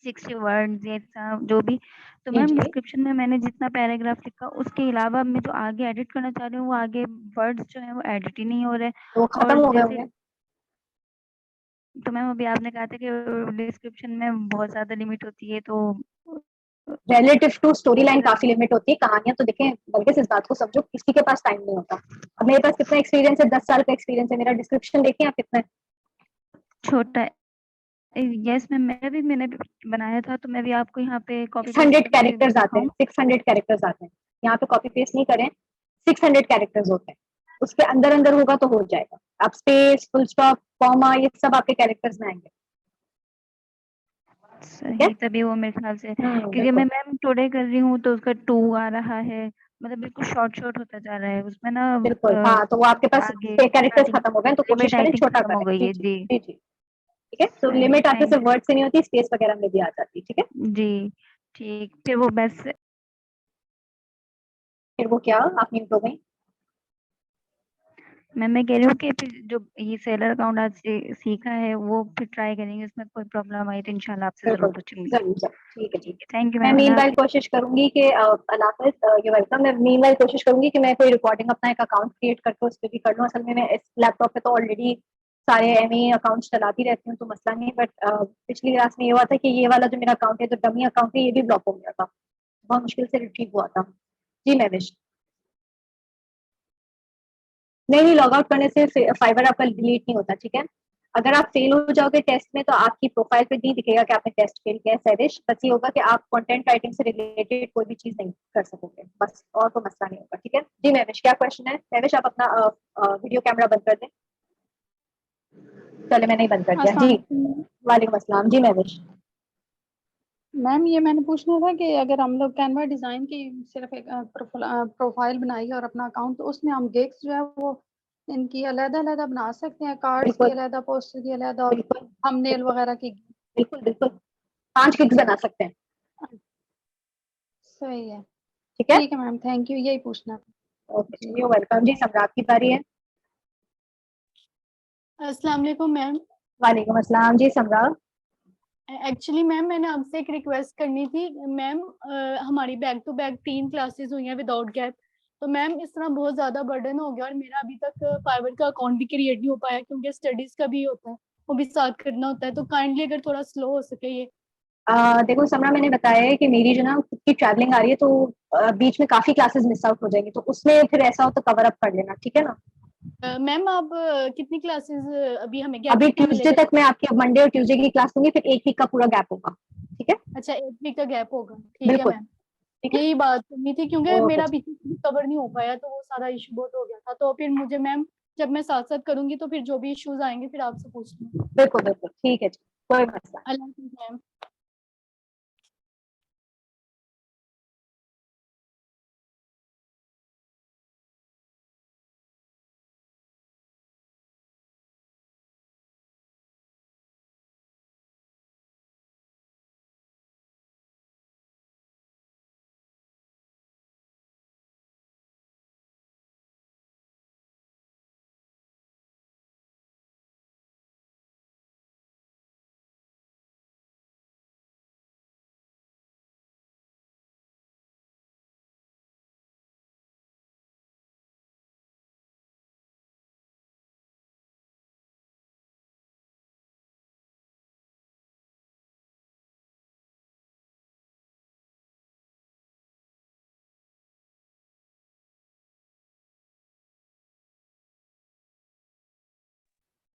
60 वर्ड्स या ऐसा जो भी, तो जी मैम जी, डिस्क्रिप्शन में मैंने जितना पैराग्राफ लिखा उसके अलावा मैं जो आगे एडिट करना चाह रही हूँ वो आगे वर्ड्स जो है वो एडिट ही नहीं हो रहे। तो वो खत्म और हो गए जैसे, होंगे। तो मैम अभी आपने कहा था कि डिस्क्रिप्शन में बहुत ज्यादा लिमिट होती है, तो रिलेटिव टू स्टोरी वो लाइन फिर काफी लिमिट होती है, कहानियां तो देखें, बल्कि इस बात को समझो, किसी के पास टाइम नहीं होता। अब मेरे पास कितना एक्सपीरियंस है, 10 साल का एक्सपीरियंस है, मेरा डिस्क्रिप्शन देखिए आप कितना है। छोटा है। यस मैम, मैंने भी बनाया था, तो मैं भी आपको यहाँ पे कॉपी सिक्स पेस्ट हंड्रेड करके कैरेक्टर्स आते हैं, दिखाऊं? 600 कैरेक्टर्स आते हैं, यहाँ पे कॉपी पेस्ट नहीं करें, 600 कैरेक्टर्स होते हैं, उसके अंदर अंदर होगा तो हो जाएगा। आप स्पेस, फुल स्टॉप, कॉमा, ये सब आपके कैरेक्टर्स में आएंगे, ठीक है? सही, तभी वो मेरे ख्याल से, क्योंकि मैं बिल्कुल मैम टुडे कर रही हूँ तो उसका 2 आ रहा है, मतलब बिल्कुल शॉर्ट शॉर्ट होता जा रहा है उसमें ना। बिल्कुल, हाँ, तो वो आपके पास आगे कैरेक्टर्स स्टार्टिंग खत्म हो गए, तो कोशिश लिमिट आई करें थिंक छोटा खत्म हो करें। गई जी है जी जी। जी जी, ठीक है, तो सही, लिमिट आते थैंक सिर्फ वर्ड से नहीं होती, स्पेस वगैरह में भी आ जाती है, ठीक है? जी ठीक। फिर वो बस फिर वो क्या, आप म्यूट हो गई? मैं कह रही हूँ कि फिर जो ये सेलर अकाउंट आज से सीखा है वो फिर ट्राई करेंगे, उसमें कोई प्रॉब्लम आई तो इंशाल्लाह आपसे बिल्कुल, जरूर पूछूंगी। जरूर जरूर, ठीक है, ठीक ठीक है। है, थैंक यू मैं मैम, अल्लाह मीनवाइल हाफिज। कोशिश करूंगी कि अल्लाह हाफिज़, यू वेलकम। मैं मीनवाइल कोशिश करूंगी कि मैं कोई रिकॉर्डिंग अपना एक अकाउंट क्रिएट करके उस पे भी कर लूं। असल में मैं इस लैपटॉप पे तो ऑलरेडी सारे एमए अकाउंट्स चलाती रहती हूँ, तो मसला नहीं, बट पिछली क्लास में ये हुआ था कि ये वाला जो मेरा अकाउंट है, जो डमी अकाउंट है, ये भी ब्लॉक हो गया था, बहुत मुश्किल से रिट्रीव हुआ था। जी महविश, नहीं नहीं, लॉग आउट करने से फाइबर आपका डिलीट नहीं होता, ठीक है? अगर आप फेल हो जाओगे टेस्ट में तो आपकी प्रोफाइल पे नहीं दिखेगा कि आपने टेस्ट फेल किया है सैविश, बस ये होगा कि आप कंटेंट राइटिंग से रिलेटेड कोई भी चीज नहीं कर सकोगे, बस, और कोई मसला नहीं होगा, ठीक है? जी महविश, क्या क्वेश्चन है? महविश, आप अपना वीडियो कैमरा बंद कर दें। चले, मैंने ही बंद कर दिया अस्सलाम जी। वालेकुम। वालेकुम अस्सलाम जी महविश। मैम ये मैंने पूछना था कि अगर हम लोग कैनवा डिजाइन की सिर्फ एक प्रोफाइल बनाई और अपना अकाउंट, तो उसमें हम गिग्स जो है वो इनकी अलग अलग बना सकते हैं, कार्ड्स की बिल्कुल अलग, पोस्टर की अलग और बिल्कुल थंबनेल बिल्कुल वगैरह की। बिल्कुल बिल्कुल, 5 गिग्स बना सकते हैं, सही है। ठीक है? ठीक है मैम, थैंक यू, यही पूछना था ओके जी। जी, वेलकम जी। सम्राट की बारी है। अस्सलाम वालेकुम मैम। वालेकुम अस्सलाम जी सम्राट। एक्चुअली मैम मैंने आपसे एक रिक्वेस्ट करनी थी मैम। हमारी बैक टू बैक 3 क्लासेस हुई हैं विदाउट गैप, तो मैम इस तरह बहुत ज़्यादा बर्डन हो गया और मेरा अभी तक फाइवर का अकाउंट भी क्रिएट नहीं हो पाया, क्योंकि स्टडीज़ का भी होता है, वो भी साथ करना होता है, तो काइंडली अगर थोड़ा स्लो हो सके ये। देखो समरा, मैंने बताया है कि मेरी जो ना खुद की ट्रैवलिंग आ रही है, तो बीच में काफी क्लासेस मिस आउट हो जाएंगी, तो उसमें फिर ऐसा हो तो कवर अप कर लेना, ठीक है ना? मैम आप कितनी क्लासेस अभी हमें गैप अभी कितना ट्यूसडे मिलेगा? तक मैं आपकी मंडे और ट्यूसडे की क्लास दूंगी, फिर एक वीक का पूरा गैप होगा, ठीक है? अच्छा, 1 वीक का गैप होगा, ठीक है बिल्कुल, मैम। ठीक है, यही बात करनी थी, क्योंकि ओके मेरा जी, पीछे कवर नहीं हो पाया, तो वो सारा इशू बहुत हो गया था, तो फिर मुझे मैम जब मैं साथ साथ करूंगी तो फिर जो भी इश्यूज आएंगे फिर आपसे पूछ लूंगी। बिल्कुल बिल्कुल, ठीक है जी, कोई मसला नहीं। अल्लाह हाफिज़ मैम।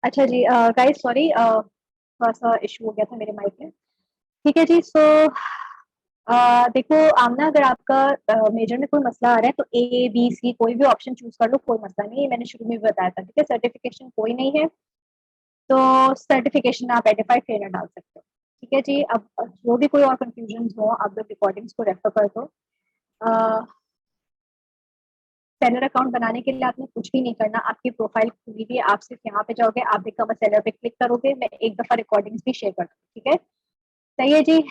अच्छा जी गाइस सॉरी थोड़ा सा इशू हो गया था मेरे माइक में। ठीक है जी, सो देखो आमना, अगर आपका मेजर में कोई मसला आ रहा है तो ए बी सी कोई भी ऑप्शन चूज कर लो, कोई मसला नहीं है, मैंने शुरू में भी बताया था। ठीक है, सर्टिफिकेशन कोई नहीं है तो सर्टिफिकेशन आप एडिफाई ट्रेनर डाल सकते हो। ठीक है जी, अब जो भी कोई और कंफ्यूजन हो आप लोग रिकॉर्डिंग्स को रेफर कर दो। सेलर अकाउंट बनाने के लिए आपने कुछ भी नहीं करना, आपकी प्रोफाइल खुली हुई है, आप सिर्फ यहाँ पे जाओगे, आप बिकम अ सेलर पे क्लिक करोगे, मैं एक दफा रिकॉर्डिंग्स भी शेयर कर दूंगी। ठीक है, सही है जी।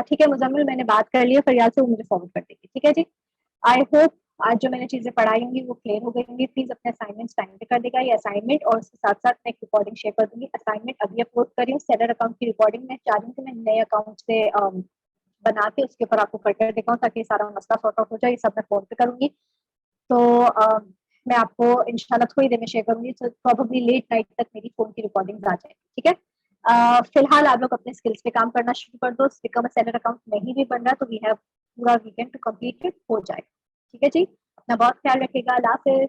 ठीक है मुजम्मिल, मैंने बात कर लिया, फरियाद से वो मुझे फॉरवर्ड कर देगी। ठीक है जी, आई होप आज जो मैंने चीजें पढ़ाई होंगी वो क्लियर हो गई होंगी। प्लीज अपने असाइनमेंट्स टाइम पे कर देगा, ये असाइनमेंट और उसके साथ साथ मैं एक रिकॉर्डिंग शेयर कर दूंगी। असाइनमेंट अभी अपलोड कर रही हूँ, सेलर अकाउंट की रिकॉर्डिंग मैं चाह रही हूँ कि मैं नए अकाउंट से बना के उसके ऊपर आपको करके दिखाऊँ ताकि सारा मसला सॉर्ट आउट हो जाए। ये सब मैं फोन पे करूंगी, तो मैं आपको इंशाल्लाह थोड़ी देर में शेयर करूंगी, तो प्रोबेबली लेट नाइट तक मेरी फोन की रिकॉर्डिंग आ जाएगी। ठीक है, फिलहाल आप लोग अपने स्किल्स पे काम करना शुरू कर दो। बिकम अ सेलर अकाउंट नहीं भी बन रहा तो वी हैव पूरा वीकेंड टू कंप्लीट इट, हो जाए। ठीक है जी, अपना बहुत ख्याल रखिएगा, अल्लाह हाफिज।